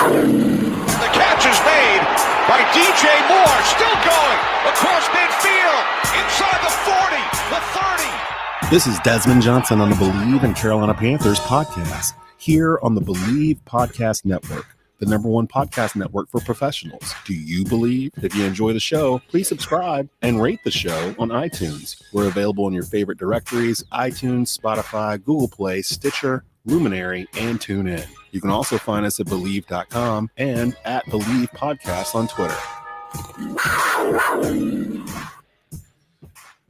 The catch is made by DJ Moore, still going across midfield, inside the 40, the 30. This is Desmond Johnson on the Bleav and Carolina Panthers podcast, here on the Bleav Podcast Network, the #1 podcast network for professionals. Do you believe? If you enjoy the show, please subscribe and rate the show on iTunes. We're available in your favorite directories: iTunes, Spotify, Google Play, Stitcher, Luminary, and TuneIn. You can also find us at Bleav.com and at Bleav Podcast on Twitter.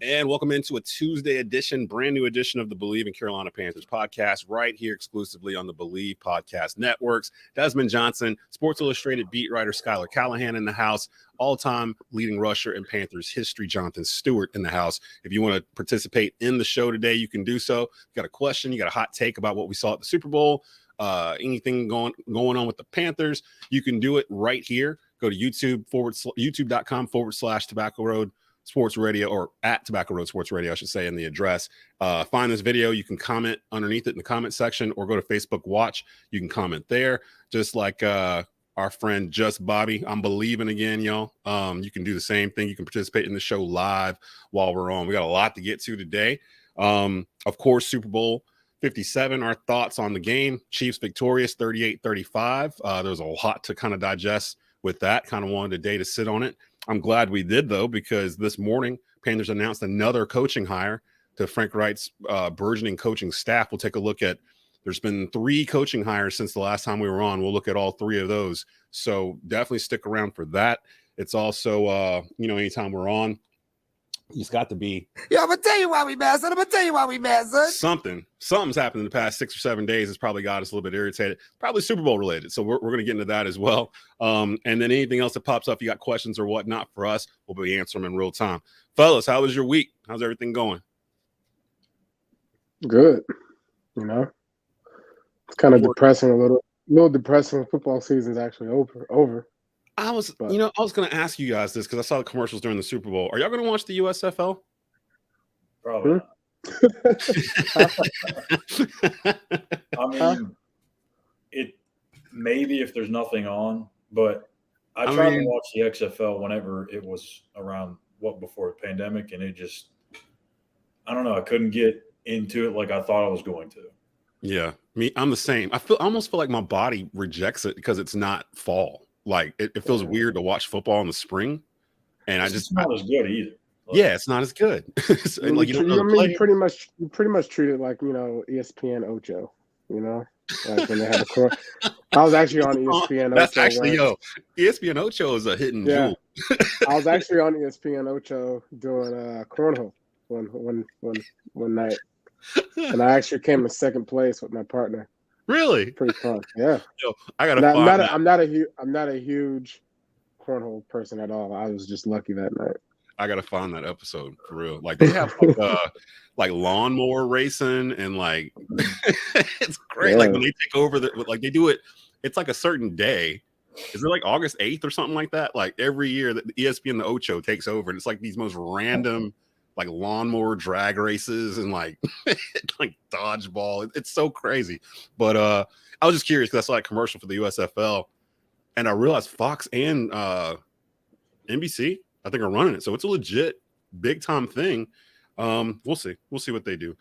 And welcome into a Tuesday edition, brand new edition of the Bleav and Carolina Panthers podcast, right here exclusively on the Bleav Podcast Networks. Desmond Johnson, Sports Illustrated beat writer Schuyler, Callihan in the house, all-time leading rusher in Panthers history, Jonathan Stewart in the house. If you want to participate in the show today, you can do so. You got a question, you got a hot take about what we saw at the Super Bowl, anything going on with the Panthers, you can do it right here. Go to youtube.com/Tobacco Road Sports Radio, or at Tobacco Road Sports Radio, I should say, in the address. Find this video. You can comment underneath it in the comment section, or go to Facebook Watch. You can comment there, just like our friend Just Bobby. I'm believing again, y'all. You can do the same thing. You can participate in the show live while we're on. We got a lot to get to today. Of course, Super Bowl 57, our thoughts on the game. Chiefs victorious 38-35. There was a lot to kind of digest with that. Kind of wanted a day to sit on it. I'm glad we did, though, because this morning Panthers announced another coaching hire to Frank Reich's burgeoning coaching staff. We'll take a look at, there's been 3 coaching hires since the last time we were on. We'll look at all 3 of those. So definitely stick around for that. It's also, anytime we're on, he's got to be. Yeah, I'm going to tell you why we mad, son. Something's happened in the past 6 or 7 days. It's probably got us a little bit irritated. Probably Super Bowl related. So we're going to get into that as well. And then anything else that pops up, you got questions or whatnot for us, we'll be answering them in real time. Fellas, how was your week? How's everything going? Good. It's kind of depressing, a little depressing. Football season's actually over. I was going to ask you guys this because I saw the commercials during the Super Bowl. Are y'all going to watch the USFL? Probably not. I mean, it maybe if there's nothing on, but I tried to watch the XFL whenever it was around before the pandemic, and it just, I don't know, I couldn't get into it like I thought I was going to. Yeah, I'm the same. I almost feel like my body rejects it because it's not fall. Like it feels weird to watch football in the spring, and it's not as good either. Yeah, it's not as good. Like, you pretty much treat it like ESPN Ocho. Like when they had the I was actually on ESPN Ocho. That's actually ESPN Ocho is a hidden jewel. I was actually on ESPN Ocho doing cornhole one night, and I actually came in second place with my partner. Really? Pretty fun. Yeah. Yo, I gotta. I'm not a huge cornhole person at all. I was just lucky that night. I gotta find that episode for real. Like they have like lawnmower racing and like it's great. Yeah. Like when they take over they do it. It's like a certain day. Is it like August 8th or something like that? Like every year that the ESPN the Ocho takes over, and it's like these most random like lawnmower drag races and like like dodgeball. It's so crazy. But I was just curious because I saw a commercial for the USFL, and I realized Fox and NBC, I think, are running it. So it's a legit big time thing. We'll see what they do.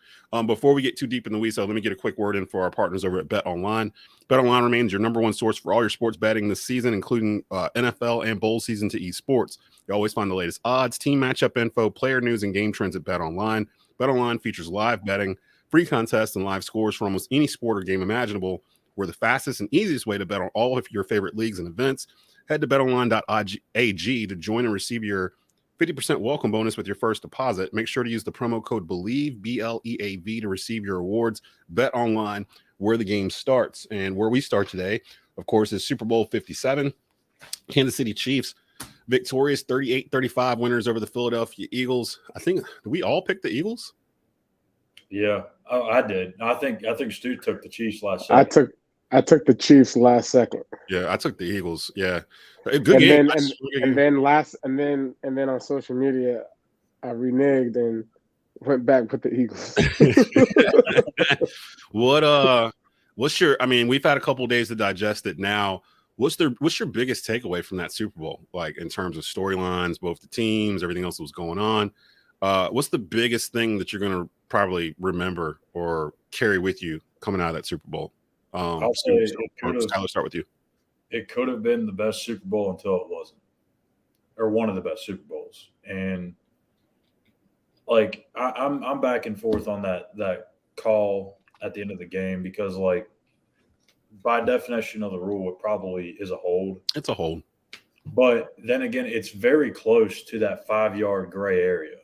Before we get too deep in the weeds, though, let me get a quick word in for our partners over at BetOnline. BetOnline remains your #1 source for all your sports betting this season, including NFL and bowl season to esports. You always find the latest odds, team matchup info, player news, and game trends at BetOnline. BetOnline features live betting, free contests, and live scores for almost any sport or game imaginable. We're the fastest and easiest way to bet on all of your favorite leagues and events. Head to BetOnline.ag to join and receive your 50% welcome bonus with your first deposit. Make sure to use the promo code Bleav, BLEAV, to receive your rewards. Bet Online, where the game starts. And where we start today, of course, is Super Bowl 57. Kansas City Chiefs victorious 38-35 winners over the Philadelphia Eagles. I think, did we all pick the Eagles? Yeah, I did. I think Stu took the Chiefs last second. I took the Chiefs last second. Yeah, I took the Eagles. Yeah, good game. And then on social media, I reneged and went back with the Eagles. What's your? I mean, we've had a couple of days to digest it now. What's your biggest takeaway from that Super Bowl? Like in terms of storylines, both the teams, everything else that was going on. What's the biggest thing that you're going to probably remember or carry with you coming out of that Super Bowl? I'll say Schuyler, start with you. It could have been the best Super Bowl until it wasn't, or one of the best Super Bowls. And like I'm back and forth on that call at the end of the game because like by definition of the rule, it probably is a hold. It's a hold. But then again, it's very close to that 5-yard gray area.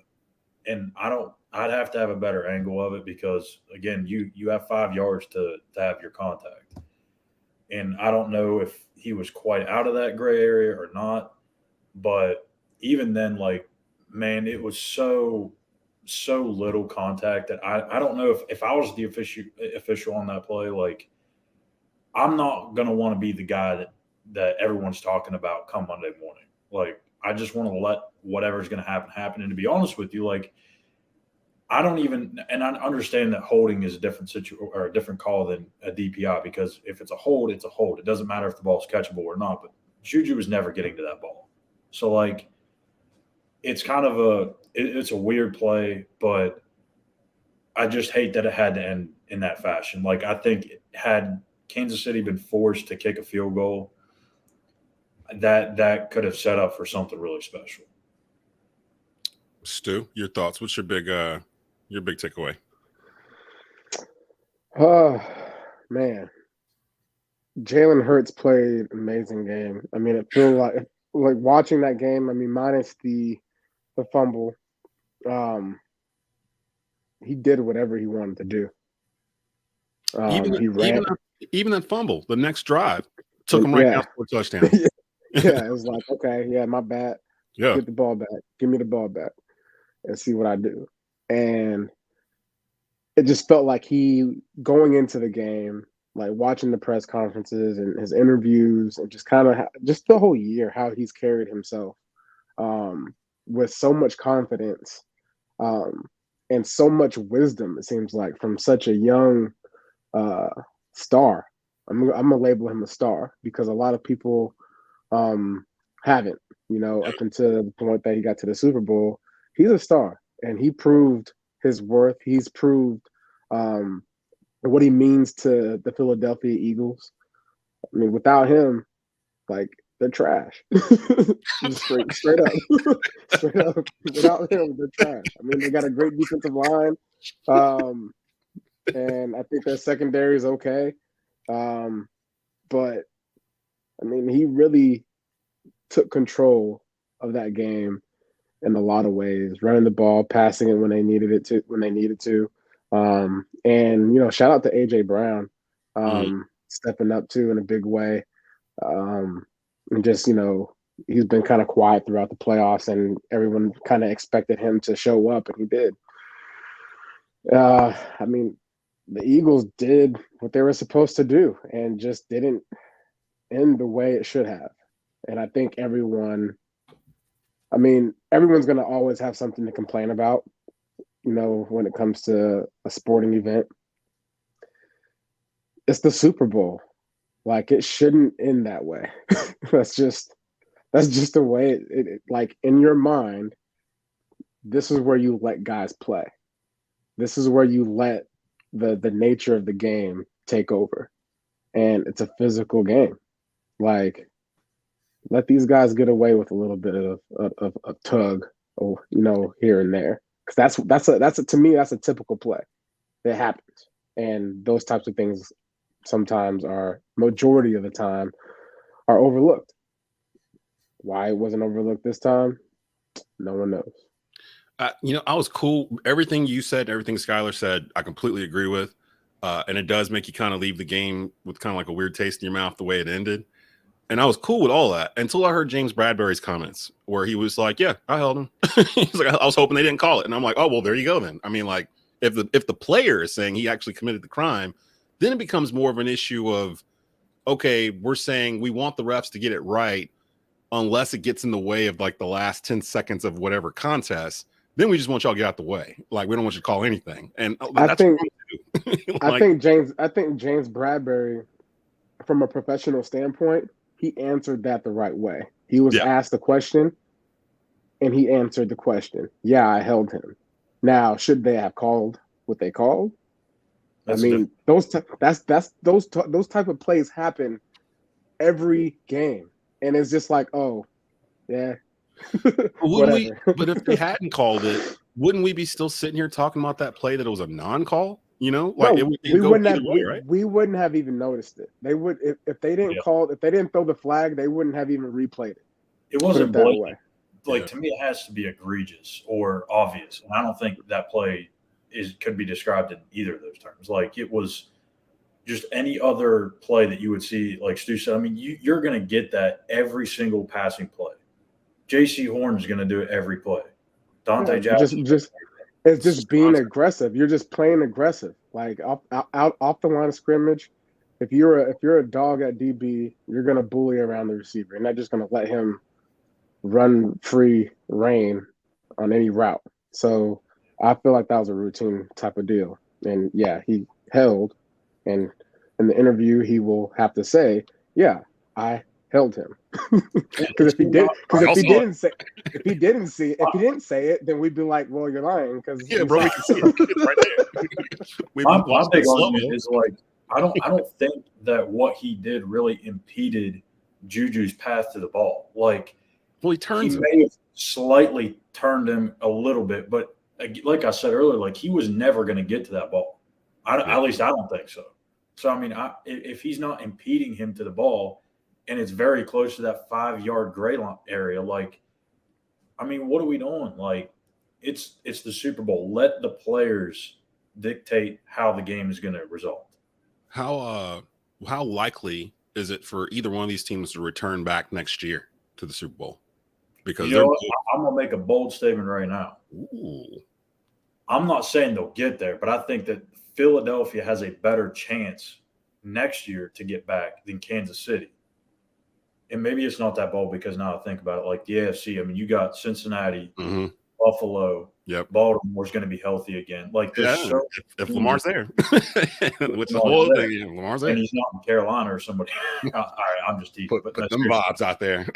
And I'd have to have a better angle of it because again, you have 5 yards to have your contact. And I don't know if he was quite out of that gray area or not. But even then, like, man, it was so little contact that I don't know if I was the official on that play, like I'm not going to want to be the guy that everyone's talking about come Monday morning. Like, I just want to let whatever's going to happen. And to be honest with you, like, I don't even – and I understand that holding is a different or a different call than a DPI because if it's a hold, it's a hold. It doesn't matter if the ball's catchable or not. But Juju was never getting to that ball. So, like, it's kind of it's a weird play, but I just hate that it had to end in that fashion. Like, I think had Kansas City been forced to kick a field goal, that could have set up for something really special. Stu, your thoughts? What's your big takeaway? Oh, man. Jalen Hurts played an amazing game. I mean, it feels like watching that game, I mean, minus the fumble, he did whatever he wanted to do. He ran. Even that fumble, the next drive, took him right down for a touchdown. Yeah, it was like, okay, yeah, my bad. Yeah. Get the ball back. Give me the ball back and see what I do. And it just felt like he, going into the game, like watching the press conferences and his interviews and just kind of just the whole year, how he's carried himself with so much confidence and so much wisdom, it seems like, from such a young star. I'm going to label him a star because a lot of people haven't, up until the point that he got to the Super Bowl. He's a star, and he proved his worth. He's proved what he means to the Philadelphia Eagles. I mean, without him, like, they're trash. straight up. Straight up. Without him, they're trash. I mean, they got a great defensive line, and I think their secondary is okay. But, I mean, he really took control of that game in a lot of ways, running the ball, passing it when they needed to. And, shout out to A.J. Brown stepping up, too, in a big way. And just, he's been kind of quiet throughout the playoffs, and everyone kind of expected him to show up, and he did. I mean, the Eagles did what they were supposed to do and just didn't end the way it should have. And I think everyone's going to always have something to complain about, when it comes to a sporting event. It's the Super Bowl. Like, it shouldn't end that way. That's just the way it like, in your mind, this is where you let guys play. This is where you let the nature of the game take over. And it's a physical game. Like, let these guys get away with a little bit of tug, or, here and there. Because to me, that's a typical play. It happens. And those types of things sometimes majority of the time are overlooked. Why it wasn't overlooked this time, no one knows. I was cool. Everything you said, everything Schuyler said, I completely agree with. And it does make you kind of leave the game with kind of like a weird taste in your mouth the way it ended. And I was cool with all that until I heard James Bradbury's comments where he was like, yeah, I held him. He's like, I was hoping they didn't call it. And I'm like, oh, well, there you go then. I mean, like, if the player is saying he actually committed the crime, then it becomes more of an issue of, okay, we're saying we want the refs to get it right unless it gets in the way of like the last 10 seconds of whatever contest. Then we just want y'all to get out the way. Like, we don't want you to call anything. And I think James Bradbury, from a professional standpoint, he answered that the right way. He was asked the question, and he answered the question. Yeah, I held him. Now, should they have called what they called? That's those type of plays happen every game, and it's just like, oh, yeah, whatever. But if they hadn't called it, wouldn't we be still sitting here talking about that play that it was a non-call? You know, like no, we wouldn't have. Way, right? We wouldn't have even noticed it. They would if they didn't call. If they didn't throw the flag, they wouldn't have even replayed it. It wasn't blatant. Like to me, it has to be egregious or obvious, and I don't think that play could be described in either of those terms. Like it was just any other play that you would see, like Stu said. I mean, you're going to get that every single passing play. J.C. Horn is going to do it every play. Dante Jackson. It's just being aggressive. You're just playing aggressive, like off the line of scrimmage. If you're a dog at DB, you're going to bully around the receiver. You're not just going to let him run free reign on any route. So I feel like that was a routine type of deal. And yeah, he held, and in the interview he will have to say, yeah, I held him. Because if he didn't say it, then we'd be like, well, you're lying. Because bro, we can see it right there. My big argument is like, I don't think that what he did really impeded Juju's path to the ball. Like, well, he may have slightly turned him a little bit, but like I said earlier, like he was never going to get to that ball. At least I don't think so. So I mean, if he's not impeding him to the ball, and it's very close to that 5-yard gray line area, like, I mean, what are we doing? Like, it's the Super Bowl. Let the players dictate how the game is going to result. How likely is it for either one of these teams to return back next year to the Super Bowl? Because I'm going to make a bold statement right now. Ooh. I'm not saying they'll get there, but I think that Philadelphia has a better chance next year to get back than Kansas City. And maybe it's not that bold because now I think about it, like the AFC, I mean, you got Cincinnati, Buffalo, Baltimore's going to be healthy again. Like, if Lamar's there, which the whole thing, Lamar's there, and he's not in Carolina or somebody. All right, I'm just teasing. Put them vibes out there.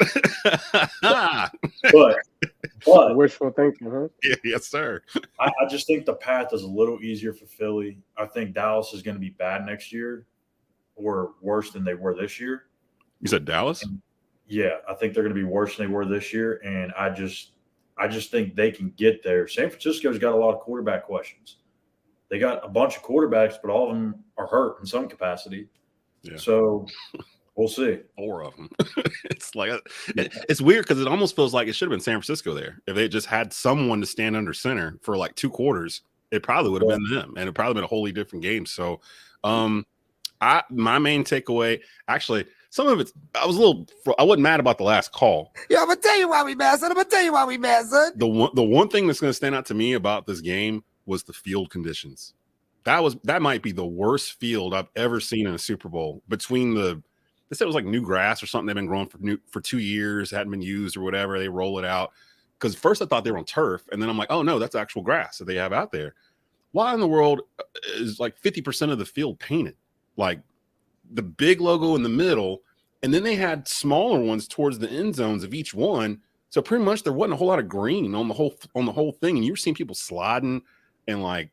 but wishful thinking, huh? Yeah, yes, sir. I just think the path is a little easier for Philly. I think Dallas is going to be bad next year, or worse than they were this year. You said Dallas? Yeah, I think they're going to be worse than they were this year, and I just think they can get there. San Francisco's got a lot of quarterback questions. They got a bunch of quarterbacks, but all of them are hurt in some capacity. Yeah. So we'll see. 4 of them. It's like it's weird because it almost feels like it should have been San Francisco there. If they just had someone to stand under center for like 2 quarters, it probably would have been them, and it probably been a wholly different game. So, my main takeaway, actually, some of it's I wasn't mad about the last call. Yeah, I'm gonna tell you why we mad, son. The one thing that's going to stand out to me about this game was the field conditions. That might be the worst field I've ever seen in a Super Bowl. Between they said it was like new grass or something they've been growing for 2 years, hadn't been used or whatever. They roll it out because first I thought they were on turf, and then I'm like, oh no, that's actual grass that they have out there. Why in the world is like 50% of the field painted? Like the big logo in the middle, and then they had smaller ones towards the end zones of each one. So pretty much there wasn't a whole lot of green on the whole thing, and you were seeing people sliding and like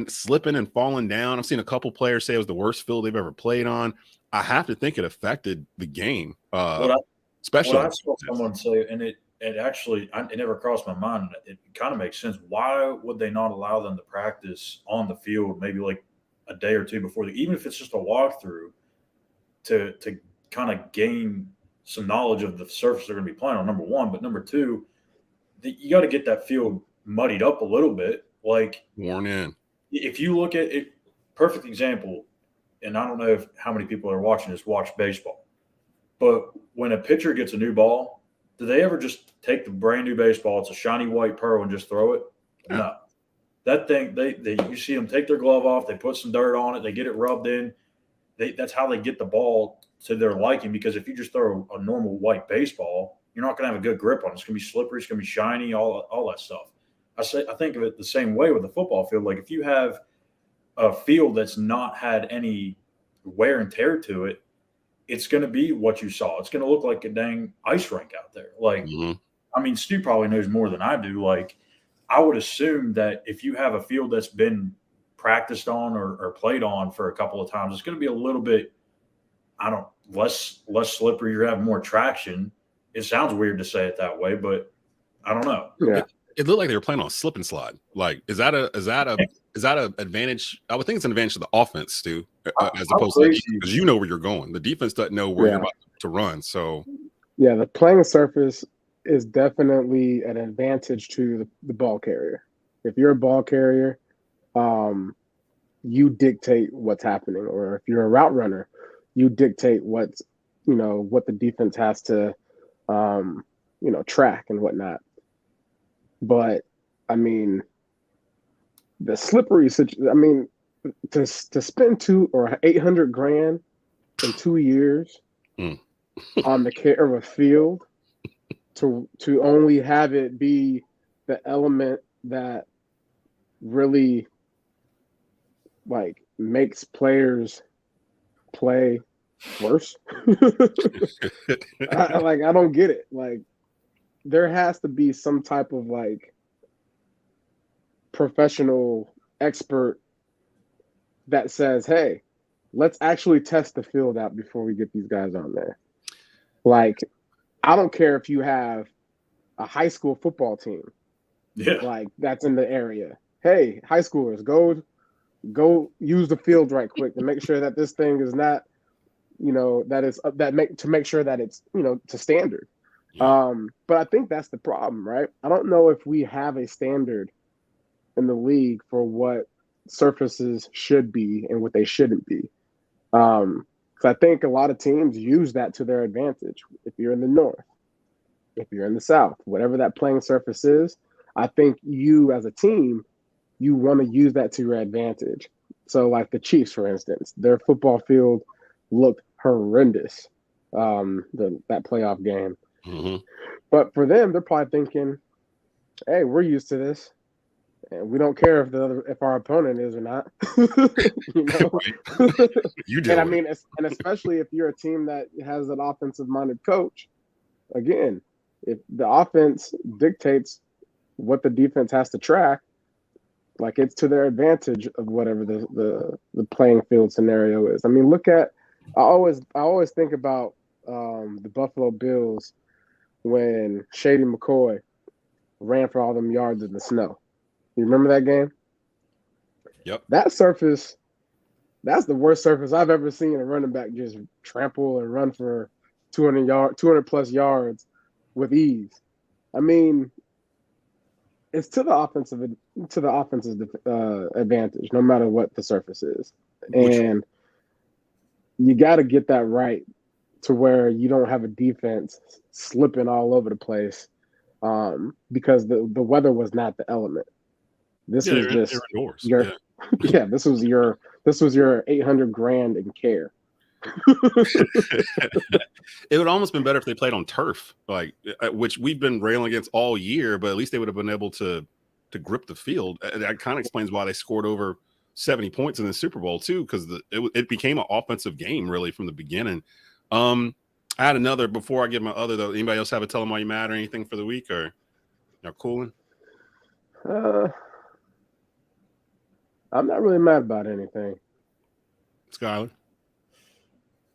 slipping and falling down. I've seen a couple players say it was the worst field they've ever played on. I have to think it affected the game, especially. What I saw someone say, and it actually it never crossed my mind. It kind of makes sense. Why would they not allow them to practice on the field maybe like a day or two before, even if it's just a walkthrough, to kind of gain some knowledge of the surface they're going to be playing on, number one. But number two, you got to get that field muddied up a little bit. Like, worn in. If you look at it, perfect example, and I don't know how many people are watching this watch baseball, but when a pitcher gets a new ball, do they ever just take the brand new baseball, it's a shiny white pearl, and just throw it? No. That thing, you see them take their glove off, they put some dirt on it, they get it rubbed in. That's how they get the ball to their liking, because if you just throw a normal white baseball, you're not going to have a good grip on it. It's going to be slippery, it's going to be shiny, all that stuff. I think of it the same way with the football field. Like if you have a field that's not had any wear and tear to it, it's going to be what you saw. It's going to look like a dang ice rink out there. Like, I mean, Stu probably knows more than I do. Like, I would assume that if you have a field that's been practiced on or played on for a couple of times, it's going to be a little bit, less slippery. You're having more traction. It sounds weird to say it that way, but I don't know. Yeah. It looked like they were playing on a slip and slide. Like, is that a advantage? I would think it's an advantage to the offense, Stu, as opposed to because you know where you're going. The defense doesn't know where you're about to run. So, yeah, the playing surface is definitely an advantage to the ball carrier. If you're a ball carrier, you dictate what's happening, or if you're a route runner, you dictate what the defense has to, track and whatnot. But I mean, the slippery situation. I mean, to spend $800,000 in 2 years on the care of a field, to only have it be the element that really like makes players play worse. I don't get it. Like, there has to be some type of like professional expert that says, hey, let's actually test the field out before we get these guys on there. Like, I don't care if you have a high school football team, like that's in the area. Hey, high schoolers, go use the field right quick to make sure that this thing is not, to make sure that it's, to standard. But I think that's the problem, right? I don't know if we have a standard in the league for what surfaces should be and what they shouldn't be. So I think a lot of teams use that to their advantage. If you're in the North, if you're in the South, whatever that playing surface is, I think you as a team, you want to use that to your advantage. So like the Chiefs, for instance, their football field looked horrendous that playoff game. But for them, they're probably thinking, hey, we're used to this. And we don't care if our opponent is or not. You do. And I mean, and especially if you're a team that has an offensive-minded coach, again, if the offense dictates what the defense has to track, like it's to their advantage of whatever the playing field scenario is. I mean, I always think about the Buffalo Bills when Shady McCoy ran for all them yards in the snow. You remember that game? Yep. That surface, that's the worst surface I've ever seen a running back just trample and run for 200 plus yards with ease. I mean, it's to the offense's advantage, no matter what the surface is. And you got to get that right to where you don't have a defense slipping all over the place because the weather was not the element. This was just indoors. This was your $800,000 in care. It would almost been better if they played on turf, like which we've been railing against all year, but at least they would have been able to grip the field. That kind of explains why they scored over 70 points in the Super Bowl too, because it became an offensive game really from the beginning. I had another before I get my other though. Anybody else have a tell them why you mad or anything for the week, or y'all cooling? I'm not really mad about anything. Schuyler?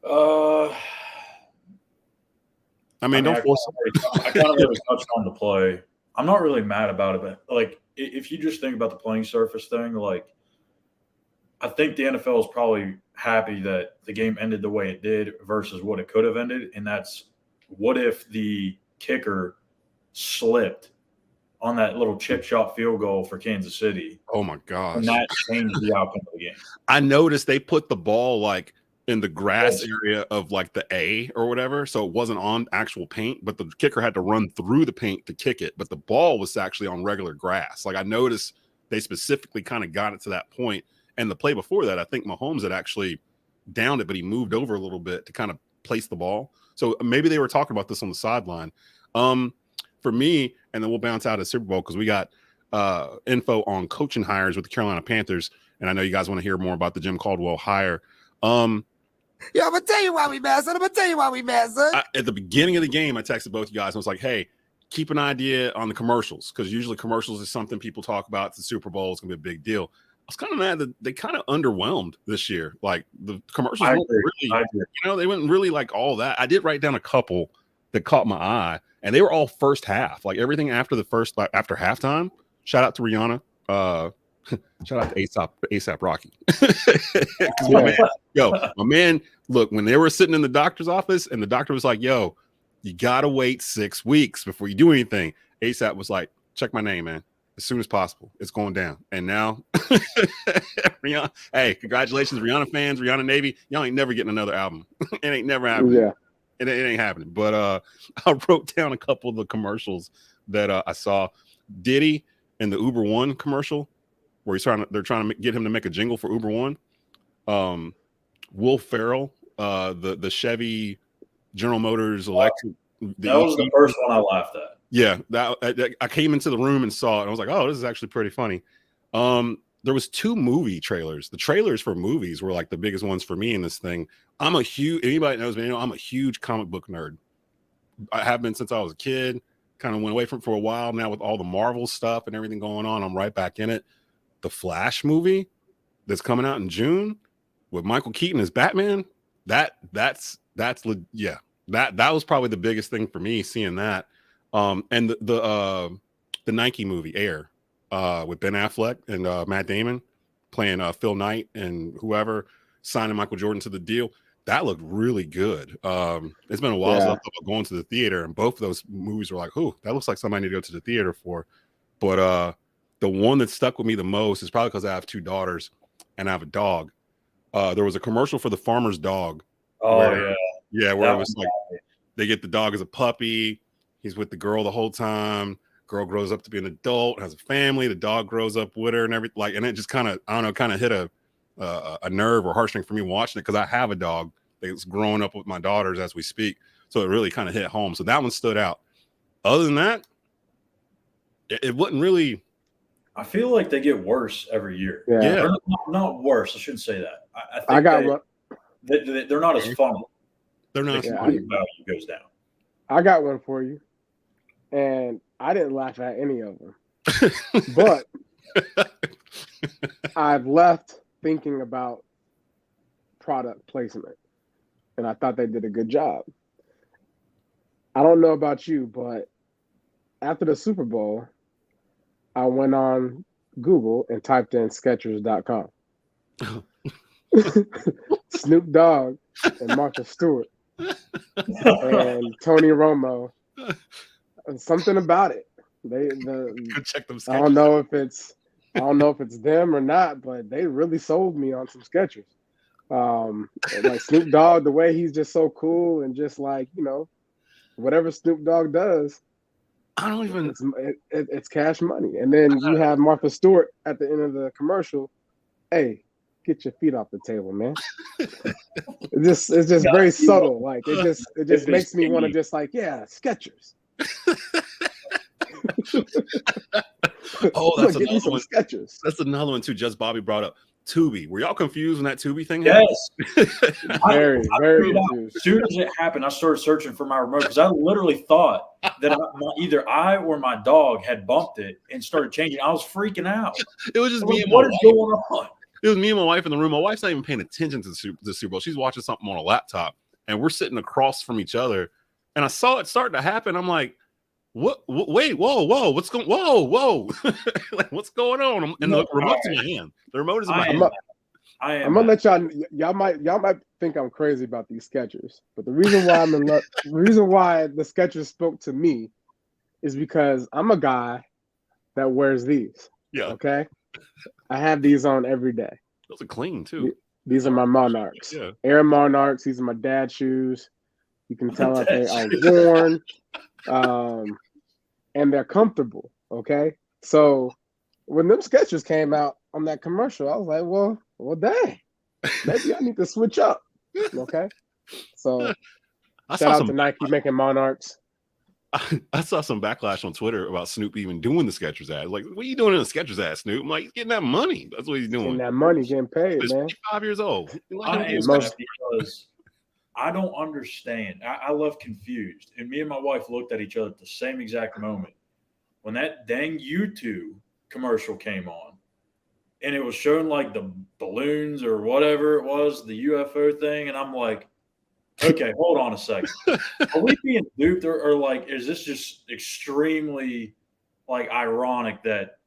I don't force it. I kind of already touched on the play. I'm not really mad about it, but like if you just think about the playing surface thing, like I think the NFL is probably happy that the game ended the way it did versus what it could have ended. And that's what if the kicker slipped on that little chip shot field goal for Kansas City. Oh my gosh. And that changed the outcome of the game. I noticed they put the ball like in the grass area of like the A or whatever. So it wasn't on actual paint, but the kicker had to run through the paint to kick it. But the ball was actually on regular grass. Like I noticed they specifically kind of got it to that point. And the play before that, I think Mahomes had actually downed it, but he moved over a little bit to kind of place the ball. So maybe they were talking about this on the sideline. For me, and then we'll bounce out of Super Bowl because we got info on coaching hires with the Carolina Panthers. And I know you guys want to hear more about the Jim Caldwell hire. Yeah, I'm gonna tell you why we mad, son. I'm gonna tell you why we mad, son. At the beginning of the game, I texted both you guys. I was like, "Hey, keep an idea on the commercials because usually commercials is something people talk about. It's the Super Bowl. It's gonna be a big deal." I was kind of mad that they kind of underwhelmed this year. Like the commercials weren't really, they weren't really like all that. I did write down a couple that caught my eye, and they were all first half. Like everything after after halftime. Shout out to Rihanna. Shout out to ASAP Rocky. My man, look, when they were sitting in the doctor's office and the doctor was like, yo, you got to wait 6 weeks before you do anything. ASAP was like, check my name, man, as soon as possible. It's going down. And now, Rihanna, hey, congratulations, Rihanna fans, Rihanna Navy. Y'all ain't never getting another album. It ain't never happening. Yeah. It ain't happening. But I wrote down a couple of the commercials that I saw. Diddy in the Uber One commercial, where they're trying to get him to make a jingle for Uber One. Will Ferrell, the Chevy General Motors electric. That was the first one I laughed at. Yeah, I came into the room and saw it. And I was like, oh, this is actually pretty funny. There was 2 movie trailers. The trailers for movies were like the biggest ones for me in this thing. Anybody knows me, I'm a huge comic book nerd. I have been since I was a kid. Kind of went away from it for a while. Now with all the Marvel stuff and everything going on, I'm right back in it. The Flash movie that's coming out in June with Michael Keaton as Batman. That was probably the biggest thing for me seeing that. And the Nike movie Air with Ben Affleck and Matt Damon playing Phil Knight and whoever signing Michael Jordan to the deal. That looked really good. It's been a while since I thought about going to the theater, and both of those movies were like, "Ooh, that looks like something I need to go to the theater for." But the one that stuck with me the most is probably because I have 2 daughters and I have a dog. There was a commercial for the farmer's dog. Where it was like they get the dog as a puppy. He's with the girl the whole time. Girl grows up to be an adult, has a family. The dog grows up with her and everything. Like, and it just kind of hit a nerve or heartstring for me watching it because I have a dog that's growing up with my daughters as we speak. So it really kind of hit home. So that one stood out. Other than that, it wasn't really. I feel like they get worse every year. Yeah. Not worse. I shouldn't say that. I think they're not as fun. They're not. Value goes down. I got one for you, and I didn't laugh at any of them, but I've left thinking about product placement, and I thought they did a good job. I don't know about you, but after the Super Bowl, I went on Google and typed in Skechers.com. Snoop Dogg and Martha Stewart and Tony Romo. Something about it. Go check them. I don't know if it's them or not, but they really sold me on some Skechers. Like Snoop Dogg, the way he's just so cool and just like, whatever Snoop Dogg does, it's cash money. And then you have Martha Stewart at the end of the commercial. Hey, get your feet off the table, man. It's just very subtle. Like it just makes me want to just like, yeah, Skechers. Oh, that's another one. Skechers. That's another one too. Just Bobby brought up Tubi. Were y'all confused when that Tubi thing happened? Yes. very confused. As soon as it happened, I started searching for my remote because I literally thought that either I or my dog had bumped it and started changing. I was freaking out. It was just me and what is going on? It was me and my wife in the room. My wife's not even paying attention to the Super Bowl. She's watching something on a laptop, and we're sitting across from each other. And I saw it starting to happen. I'm like, "What? Wait, whoa! What's going? Whoa! Like, what's going on?" And the remote's in my hand. The remote is in my hand. I'm gonna let y'all might think I'm crazy about these Skechers, but the reason why the reason why the Skechers spoke to me is because I'm a guy that wears these. Yeah. Okay. I have these on every day. Those are clean too. These are my Monarchs. Yeah. Air Monarchs. These are my dad's shoes. You can tell that they are worn, and they're comfortable. Okay. So when them Skechers came out on that commercial, I was like, well, dang, maybe I need to switch up. Okay. So shout out to Nike making Monarchs. I saw some backlash on Twitter about Snoop even doing the Skechers ad. Like, what are you doing in the Skechers ad, Snoop? I'm like, he's getting that money. That's what he's doing. Getting that money, getting paid, he's man. 55 years old. Because I don't understand. I left confused. And me and my wife looked at each other at the same exact moment when that dang YouTube commercial came on. And it was showing like the balloons or whatever it was, the UFO thing. And I'm like, okay, hold on a second. Are we being duped or like, is this just extremely like ironic that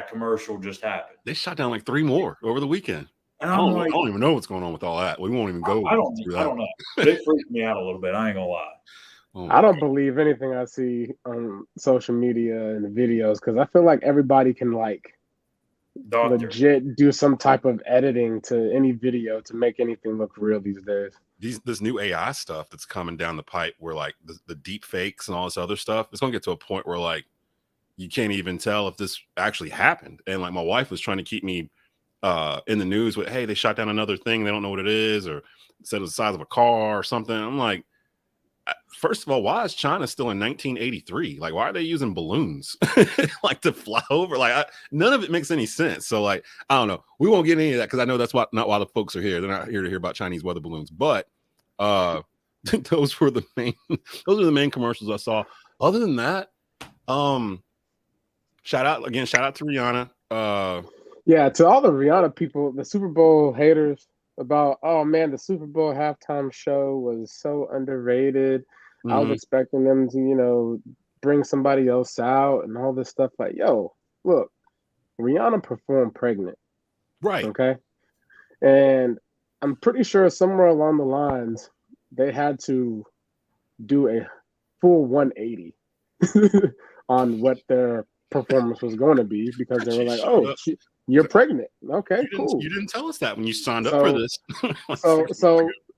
commercial just happened? They shot down like 3 more over the weekend. And I don't even know what's going on with all that. We won't even go. I don't know. But it freaked me out a little bit. I ain't gonna lie. I don't believe anything I see on social media and the videos because I feel like everybody can like legit do some type of editing to any video to make anything look real these days. This new AI stuff that's coming down the pipe where like the deep fakes and all this other stuff, it's gonna get to a point where like you can't even tell if this actually happened. And like my wife was trying to keep me in the news with, hey, they shot down another thing, they don't know what it is, or said it was the size of a car or something. I'm like, first of all, why is China still in 1983? Like, why are they using balloons like to fly over? Like, none of it makes any sense. So, like, I don't know. We won't get any of that because I know that's not why the folks are here. They're not here to hear about Chinese weather balloons. But those were the main commercials I saw. Other than that, shout out to Rihanna. Yeah, to all the Rihanna people, the Super Bowl haters about, oh man, the Super Bowl halftime show was so underrated. Mm-hmm. I was expecting them to, bring somebody else out and all this stuff. Like, yo, look, Rihanna performed pregnant. Right. Okay. And I'm pretty sure somewhere along the lines, they had to do a full 180 on what their performance was going to be because they were like, oh, you're pregnant. Okay, cool. You didn't tell us that when you signed up for this.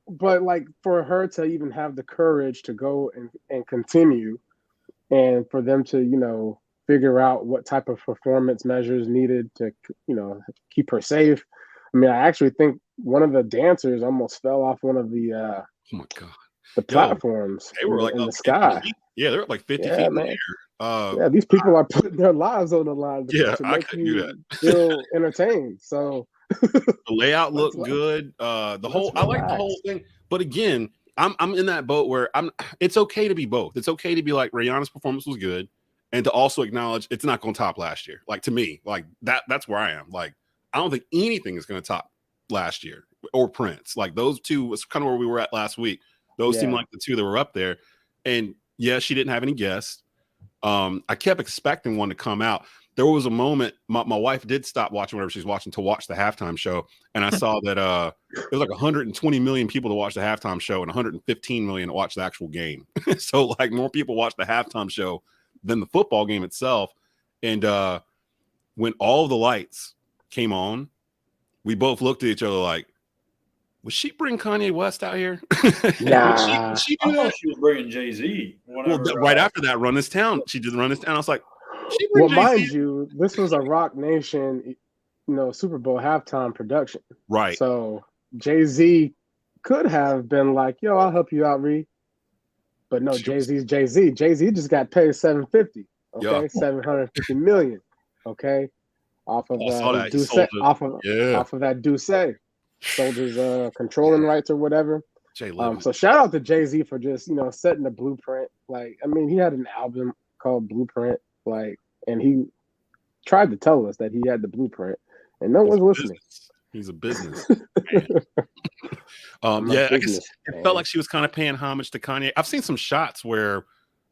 But like for her to even have the courage to go and continue and for them to, figure out what type of performance measures needed to, keep her safe. I mean, I actually think one of the dancers almost fell off one of the oh my God. The platforms. They were like in the sky. Yeah, they're like 50 feet in the air. These people are putting their lives on the line to I make couldn't do that. Feel entertained. So the layout looked good. I like the whole thing. But again, I'm in that boat where it's okay to be both. It's okay to be like Rihanna's performance was good and to also acknowledge it's not going to top last year. Like to me, like that's where I am. Like I don't think anything is going to top last year or Prince. Like those two was kind of where we were at last week. Those seem like the two that were up there. And yeah, she didn't have any guests. I kept expecting one to come out. There was a moment my wife did stop watching whatever she's watching to watch the halftime show. And I saw that there was like 120 million people to watch the halftime show and 115 million to watch the actual game. So like more people watched the halftime show than the football game itself. And when all the lights came on, we both looked at each other like, would she bring Kanye West out here? Nah. I thought she was bringing Jay-Z. Well, right after that, Run This Town, she did Run This Town. I was like, well, mind you, this was a Rock Nation, Super Bowl halftime production. Right. So Jay-Z could have been like, yo, I'll help you out, Reid. But no, Jay-Z's Jay-Z. Jay-Z just got paid $750. Okay, $750 million. Okay, off of that Duce. Soldiers controlling rights or whatever. So shout out to Jay-Z for just setting the blueprint. Like, I mean, he had an album called Blueprint, like, and he tried to tell us that he had the blueprint, and no one's listening. He's a business man. I guess it felt like she was kind of paying homage to Kanye. I've seen some shots where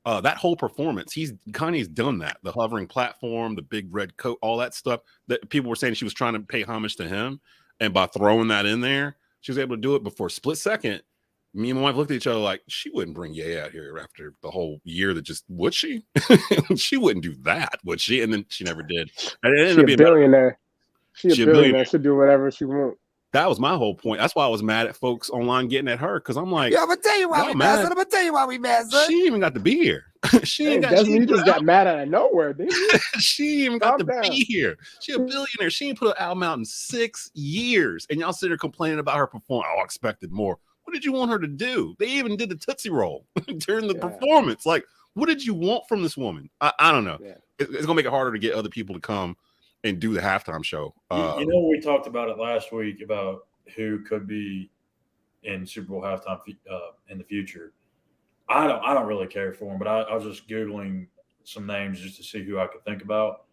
that whole performance, Kanye's done that. The hovering platform, the big red coat, all that stuff that people were saying she was trying to pay homage to him. And by throwing that in there, she was able to do it. But for a split second, me and my wife looked at each other like, she wouldn't bring Ye out here after the whole year would she? She wouldn't do that, would she? And then she never did. And it ended She's a billionaire. She's a billionaire. She'll do whatever she wants. That was my whole point. That's why I was mad at folks online getting at her because I'm like, I'm gonna tell you why we mad. I'm gonna tell you why we mad, son. She ain't even got to be here. She just got mad out of nowhere, didn't you? She ain't even got to be here. She a billionaire. She ain't put an album out in 6 years, and y'all sit there complaining about her performance. Oh, I expected more. What did you want her to do? They even did the Tootsie Roll during the performance. Like, what did you want from this woman? I don't know. Yeah. It's gonna make it harder to get other people to come and do the halftime show. We talked about it last week about who could be in Super Bowl halftime in the future. I don't really care for him, but I was just Googling some names just to see who I could think about.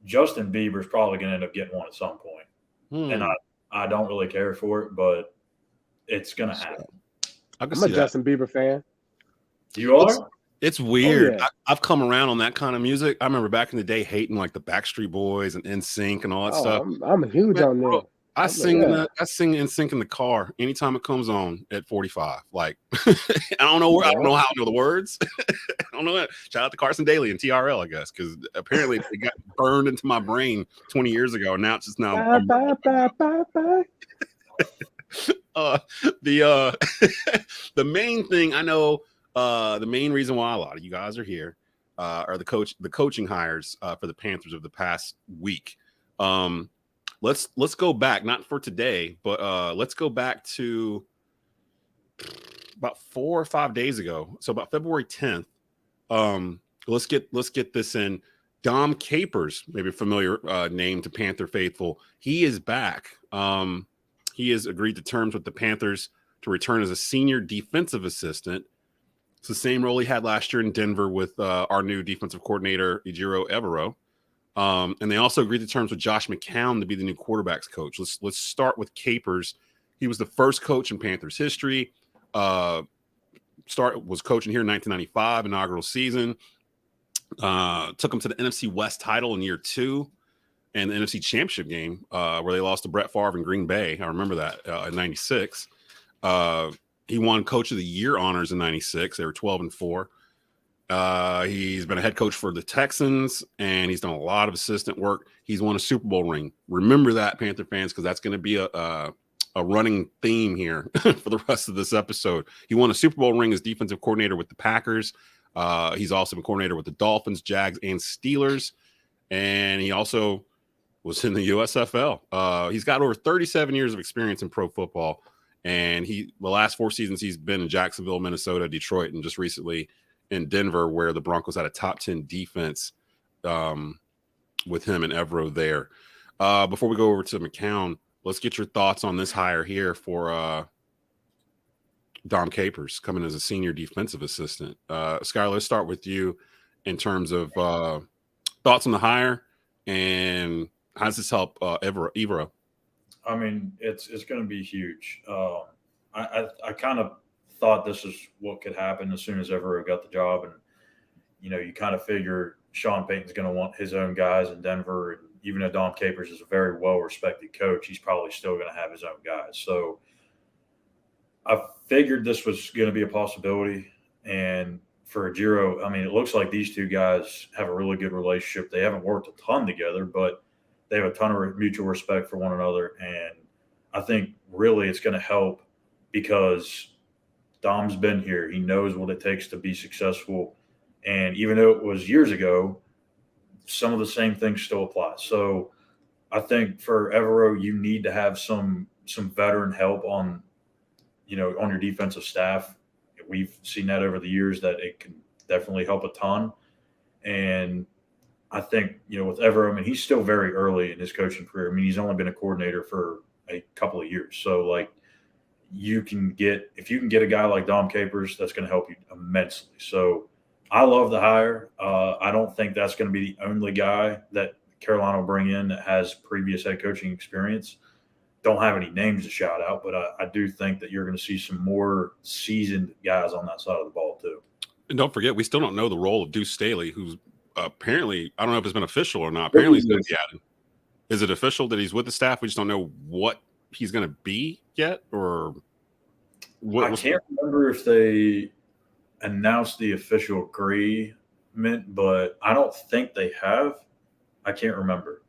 Justin Bieber's probably going to end up getting one at some point. And I don't really care for it, but it's going to happen. I'm a Justin Bieber fan. You are? It's weird. Oh, yeah. I've come around on that kind of music. I remember back in the day hating like the Backstreet Boys and NSYNC and all that stuff. I'm huge on them. I sing NSYNC in the car anytime it comes on at 45. Like I don't know how I know the words. I don't know it. Shout out to Carson Daly and TRL, I guess, because apparently it got burned into my brain 20 years ago, and now it's just now. The main thing I know, the main reason why a lot of you guys are here are the coaching hires for the Panthers of the past week. Let's go back, not for today, but let's go back to about 4 or 5 days ago. So about February 10th. Let's get this in. Dom Capers, maybe a familiar name to Panther faithful. He is back. He has agreed to terms with the Panthers to return as a senior defensive assistant. It's the same role he had last year in Denver with our new defensive coordinator, Youre. And they also agreed to terms with Josh McCown to be the new quarterback's coach. Let's start with Capers. He was the first coach in Panthers history. Was coaching here in 1995, inaugural season. Took him to the NFC West title in year 2 and the NFC Championship game where they lost to Brett Favre in Green Bay. I remember that in 96. He won Coach of the Year honors in 96. They were 12-4. He's been a head coach for the Texans, and he's done a lot of assistant work. He's won a Super Bowl ring. Remember that, Panther fans, because that's going to be a running theme here for the rest of this episode. He won a Super Bowl ring as defensive coordinator with the Packers. He's also been coordinator with the Dolphins, Jags, and Steelers. And he also was in the USFL. He's got over 37 years of experience in pro football. And the last 4 seasons he's been in Jacksonville, Minnesota, Detroit, and just recently in Denver, where the Broncos had a top 10 defense with him and Evero there. Before we go over to McCown, let's get your thoughts on this hire here for Dom Capers coming as a senior defensive assistant. Schuyler, let's start with you in terms of thoughts on the hire and how does this help Evero? I mean, it's going to be huge. I kind of thought this is what could happen as soon as Evero got the job. And, you kind of figure Sean Payton's going to want his own guys in Denver. And even though Dom Capers is a very well-respected coach, he's probably still going to have his own guys. So I figured this was going to be a possibility. And for Giro, I mean, it looks like these two guys have a really good relationship. They haven't worked a ton together, but they have a ton of mutual respect for one another. And I think really it's going to help because Dom's been here. He knows what it takes to be successful. And even though it was years ago, some of the same things still apply. So I think for Evero, you need to have some veteran help on your defensive staff. We've seen that over the years that it can definitely help a ton. And I think, with Evero, I mean, he's still very early in his coaching career. I mean, he's only been a coordinator for a couple of years. So, if you can get a guy like Dom Capers, that's going to help you immensely. So I love the hire. I don't think that's going to be the only guy that Carolina will bring in that has previous head coaching experience. Don't have any names to shout out, but I do think that you're going to see some more seasoned guys on that side of the ball too. And don't forget, we still don't know the role of Deuce Staley, who's apparently, I don't know if it's been official or not. Apparently he's going to be added. Is it official that he's with the staff? We just don't know what he's going to be yet, or what? I can't remember if they announced the official agreement, but I don't think they have. I can't remember.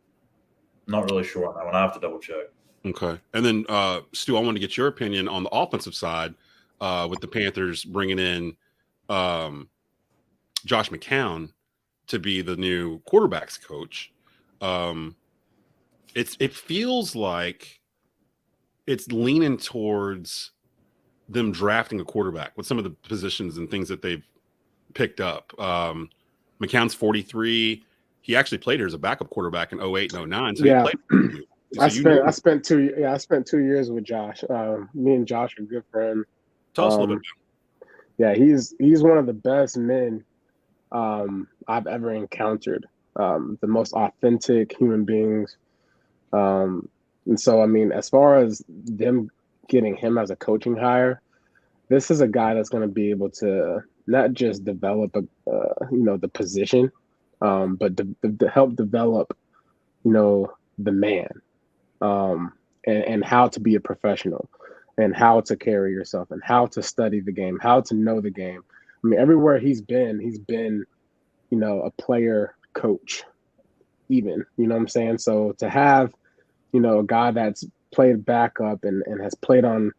I'm not really sure on that one. I have to double check. Okay. And then, Stu, I want to get your opinion on the offensive side with the Panthers bringing in Josh McCown to be the new quarterback's coach. It feels like it's leaning towards them drafting a quarterback with some of the positions and things that they've picked up. McCown's 43. He actually played here as a backup quarterback in 08 and 09. So he played So I spent 2 years with Josh. Me and Josh are good friends. Tell us a little bit. Yeah, he's one of the best men I've ever encountered. The most authentic human beings. And so, I mean, as far as them getting him as a coaching hire, this is a guy that's going to be able to not just develop the position, but to help develop, the man, and how to be a professional, and how to carry yourself, and how to study the game, how to know the game. I mean, everywhere he's been, a player coach, even, you know what I'm saying? So to have, a guy that's played backup and has played on,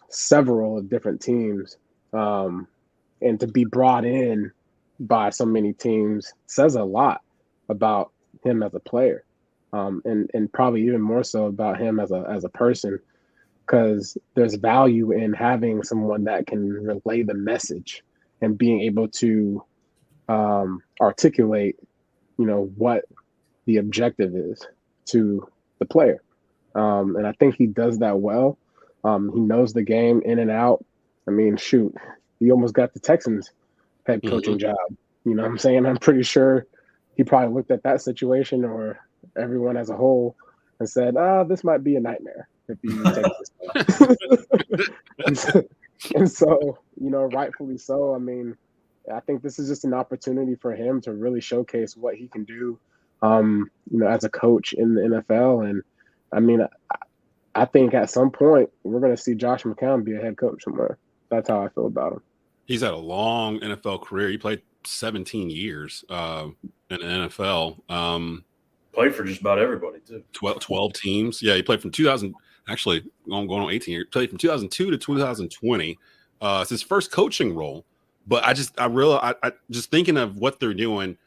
several of different teams, and to be brought in by so many teams says a lot about him as a player, and probably even more so about him as a person, because there's value in having someone that can relay the message and being able to articulate, what the objective is to the player. And I think he does that well. He knows the game in and out. I mean, shoot, he almost got the Texans head coaching job. You know what I'm saying? I'm pretty sure he probably looked at that situation, or everyone as a whole, and said, this might be a nightmare if he takes this. And so, rightfully so. I mean, I think this is just an opportunity for him to really showcase what he can do, as a coach in the NFL. And I mean, I think at some point we're going to see Josh McCown be a head coach somewhere. That's how I feel about him. He's had a long NFL career. He played 17 years in the NFL. Played for just about everybody, too. 12 teams. Yeah, he played from 2000. Actually, I'm going on 18 years. Played from 2002 to 2020. It's his first coaching role. But I just thinking of what they're doing.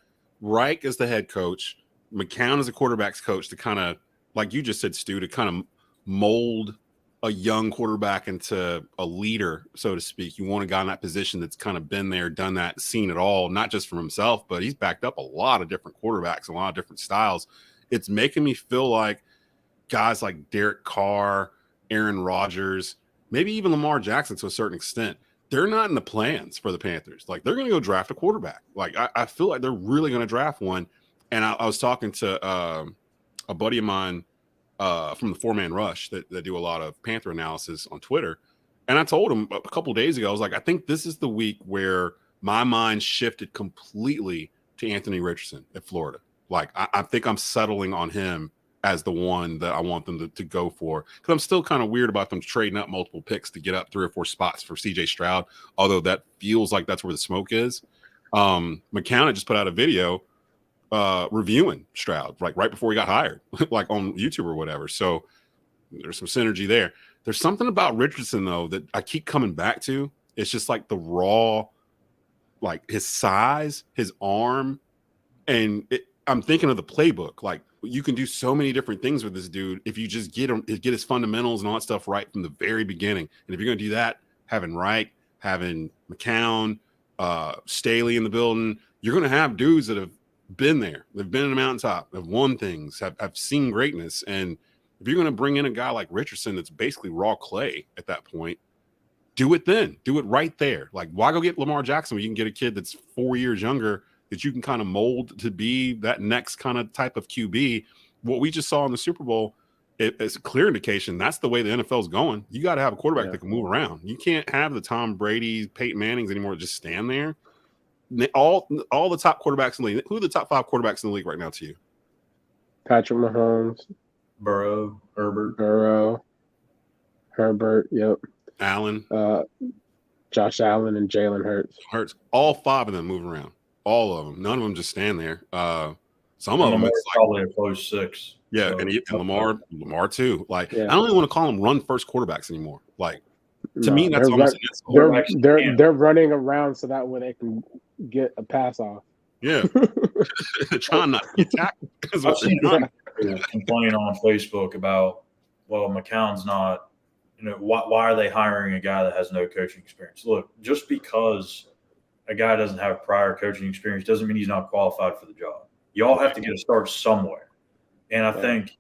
Reich is the head coach. McCown is a quarterback's coach to kind of, like you just said, Stu, to kind of mold a young quarterback into a leader, so to speak. You want a guy in that position that's kind of been there, done that, seen it all, not just for himself, but he's backed up a lot of different quarterbacks, a lot of different styles. It's making me feel like guys like Derek Carr, Aaron Rodgers, maybe even Lamar Jackson to a certain extent, they're not in the plans for the Panthers. Like, they're going to go draft a quarterback. Like, I feel like they're really going to draft one. And I was talking to a buddy of mine from the 4-Man Rush that do a lot of Panther analysis on Twitter. And I told him a couple of days ago, I was like, I think this is the week where my mind shifted completely to Anthony Richardson at Florida. Like, I think I'm settling on him as the one that I want them to go for. Because I'm still kind of weird about them trading up multiple picks to get up 3 or 4 spots for CJ Stroud, although that feels like that's where the smoke is. McCown had just put out a video reviewing Stroud, like right before he got hired, like on YouTube or whatever. So there's some synergy there. There's something about Richardson, though, that I keep coming back to. It's just like the raw, like his size, his arm, and I'm thinking of the playbook. Like, you can do so many different things with this dude if you just get his fundamentals and all that stuff right from the very beginning. And if you're going to do that, having Reich, having McCown, Staley in the building, you're going to have dudes that have been there. They've been in the mountaintop, have won things, have seen greatness. And if you're going to bring in a guy like Richardson that's basically raw clay at that point, do it then. Do it right there. Like, why go get Lamar Jackson when you can get a kid that's 4 years younger that you can kind of mold to be that next kind of type of QB? What we just saw in the Super Bowl, it's a clear indication that's the way the NFL is going. You got to have a quarterback that can move around. You can't have the Tom Brady, Peyton Mannings anymore that just stand there. All the top quarterbacks in the league. Who are the top 5 quarterbacks in the league right now to you? Patrick Mahomes, Burrow, Herbert, yep. Allen, Josh Allen, and Jalen Hurts. All 5 of them move around. All of them. None of them just stand there. Some of them, it's like, probably a close 6. Yeah, so, and Lamar too. Like, I don't even want to call them run first quarterbacks anymore. Like, to me, that's almost they're running around so that way they can get a pass off. Yeah, trying not to get tackled. I've seen people complain on Facebook about, well, McCown's not. Why are they hiring a guy that has no coaching experience? Look, just because a guy doesn't have prior coaching experience doesn't mean he's not qualified for the job. You all have to get a start somewhere. And I think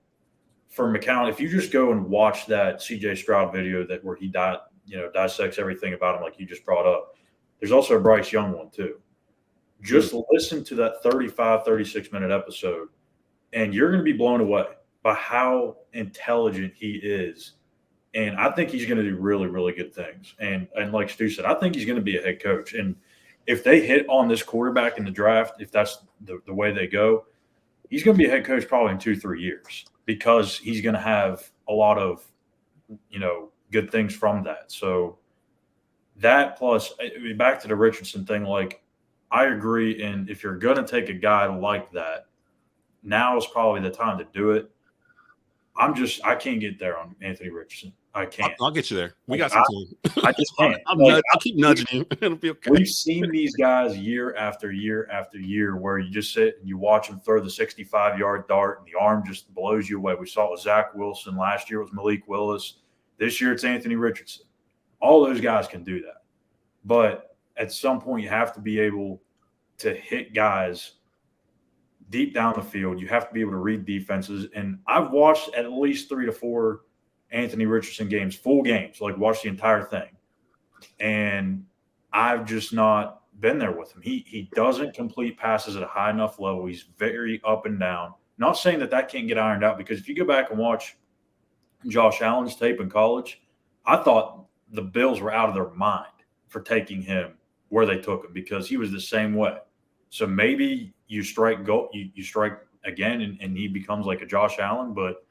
for McCown, if you just go and watch that CJ Stroud video where he dissects everything about him like you just brought up, there's also a Bryce Young one too. Just listen to that 35, 36-minute episode, and you're going to be blown away by how intelligent he is. And I think he's going to do really, really good things. And like Stu said, I think he's going to be a head coach. And if they hit on this quarterback in the draft, if that's the way they go, he's going to be a head coach probably in 2-3 years because he's going to have a lot of, good things from that. So that plus back to the Richardson thing, like I agree. And if you're going to take a guy like that, now is probably the time to do it. I can't get there on Anthony Richardson. I can't. I'll get you there. We got some time. I just can't. I'll keep nudging you. It'll be okay. We've seen these guys year after year after year where you just sit and you watch them throw the 65-yard dart and the arm just blows you away. We saw it with Zach Wilson. Last year it was Malik Willis. This year it's Anthony Richardson. All those guys can do that. But at some point you have to be able to hit guys deep down the field. You have to be able to read defenses. And I've watched at least 3 to 4 Anthony Richardson games, full games, like watched the entire thing. And I've just not been there with him. He doesn't complete passes at a high enough level. He's very up and down. Not saying that can't get ironed out, because if you go back and watch Josh Allen's tape in college, I thought the Bills were out of their mind for taking him where they took him, because he was the same way. So maybe you strike you strike again and he becomes like a Josh Allen, but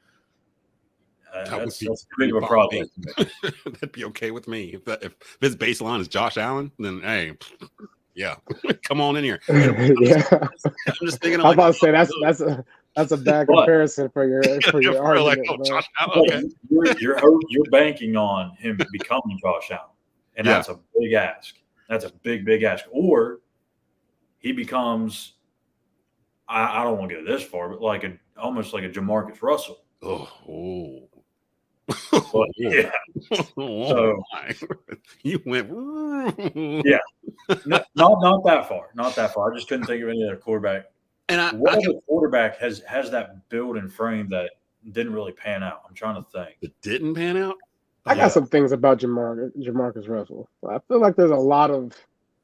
that's big of a problem. That'd be okay with me. If his baseline is Josh Allen, then hey, yeah, come on in here. I'm just thinking. I'm about to say that's a bad comparison for your argument. Like, Josh Allen, okay. You're banking on him becoming Josh Allen, and that's a big ask. That's a big ask. Or he becomes, I don't want to go this far, but almost like a Jamarcus Russell. Oh. But, yeah. So you went. Yeah. Not that far. Not that far. I just couldn't think of any other quarterback. And what other quarterback has that build and frame that didn't really pan out? I'm trying to think. It didn't pan out? I got some things about Jamarcus Russell. I feel like there's a lot of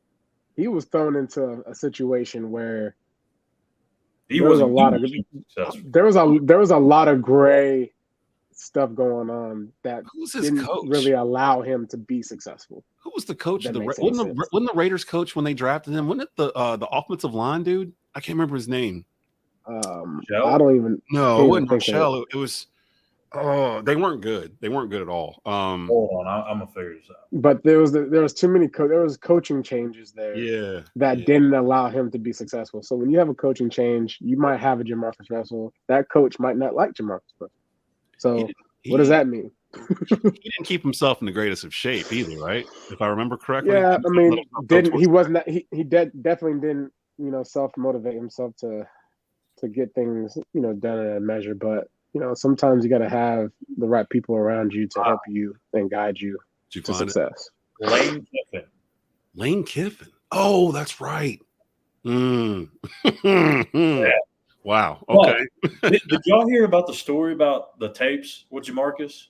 – he was thrown into a situation where there was a lot of gray stuff going on that didn't really allow him to be succdon't Who was the coach? Wasn't the Raiders coach when they drafted him? Wasn't it the offensive line dude? I can't remember his name. I don't even – No, it wasn't Michelle. It was – oh, they weren't good. They weren't good at all. Hold on, I'm gonna figure this out. But there was too many there was coaching changes there. That didn't allow him to be successful. So when you have a coaching change, you might have a Jamarcus Russell. That coach might not like Jamarcus Russell. So what does that mean? He didn't keep himself in the greatest of shape either, right? If I remember correctly. Yeah, I mean, he definitely didn't self motivate himself to get things done in a measure, but. Sometimes you got to have the right people around you to help you and guide you to success. Lane Kiffin. Oh, that's right. Yeah. Wow. Okay. Did y'all hear about the story about the tapes with Jamarcus?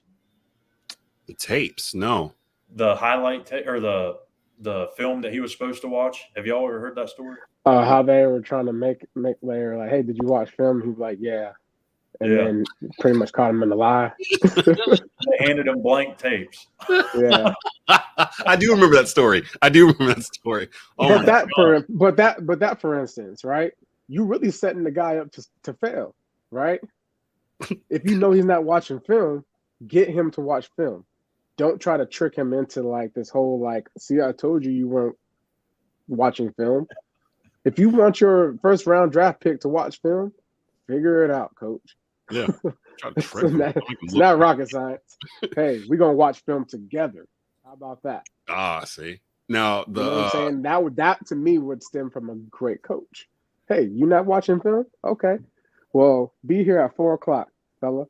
The tapes? No. The highlight tape or the film that he was supposed to watch. Have y'all ever heard that story? How they were trying to make later like, hey, did you watch film? He was like, yeah. And then pretty much caught him in the lie. They handed him blank tapes. Yeah, I do remember that story. Oh, but that for instance, right? You really setting the guy up to fail, right? If you know he's not watching film, get him to watch film. Don't try to trick him into like this whole see, I told you weren't watching film. If you want your first round draft pick to watch film, figure it out, coach. Yeah. It's not rocket science. Hey, we're gonna watch film together. How about that? See. Now you know what I'm saying? That to me would stem from a great coach. Hey, you not watching film? Okay. Well, be here at 4:00, fella.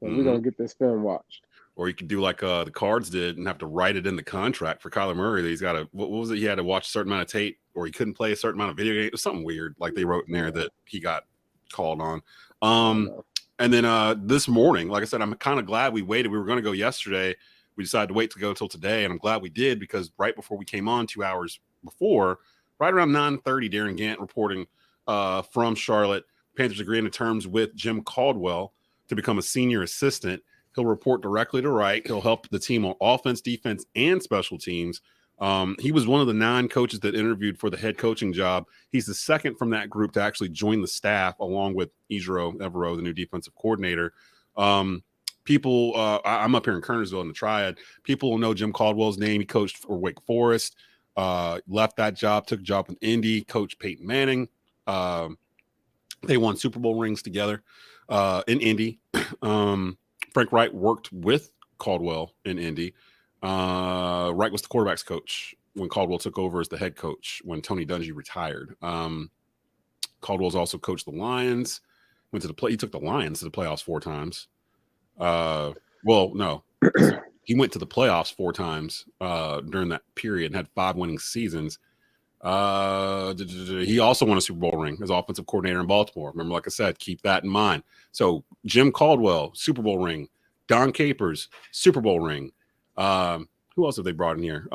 And we're gonna get this film watched. Or you could do like the Cards did and have to write it in the contract for Kyler Murray that he's got to what was it? He had to watch a certain amount of tape, or he couldn't play a certain amount of video games. It was something weird, like they wrote in there that he got called on. And then this morning, like I said, I'm kind of glad we waited. We were going to go yesterday. We decided to wait to go until today, and I'm glad we did because right before we came on 2 hours before, right around 9:30, Darren Gant reporting from Charlotte, Panthers agreeing to terms with Jim Caldwell to become a senior assistant. He'll report directly to Reich. He'll help the team on offense, defense, and special teams. He was one of the 9 coaches that interviewed for the head coaching job. He's the second from that group to actually join the staff, along with Youre, the new defensive coordinator. People, I'm up here in Kernersville in the Triad. People will know Jim Caldwell's name. He coached for Wake Forest, left that job, took a job with Indy, coached Peyton Manning. They won Super Bowl rings together in Indy. Frank Reich worked with Caldwell in Indy. Reich was the quarterback's coach when Caldwell took over as the head coach when Tony Dungy retired. Caldwell's also coached the Lions. He took the Lions to the playoffs 4 times. Well, no, he went to the playoffs 4 times during that period and had 5 winning seasons. He also won a Super Bowl ring as offensive coordinator in Baltimore. Remember, like I said, keep that in mind. So Jim Caldwell, Super Bowl ring. Don Capers, Super Bowl ring. Who else have they brought in here?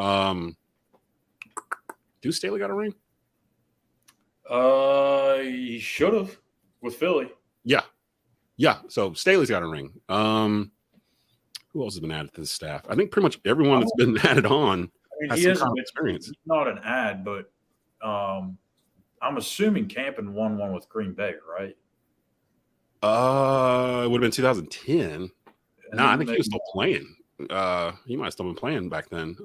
Deuce Staley got a ring? He should have with Philly. Yeah. So Staley's got a ring. Who else has been added to the staff? I think pretty much everyone that's been added on has some kind of experience. He's not an ad, but I'm assuming Campen won one with Green Bay, right? It would have been 2010. No, I think he was still playing. He might have still been playing back then.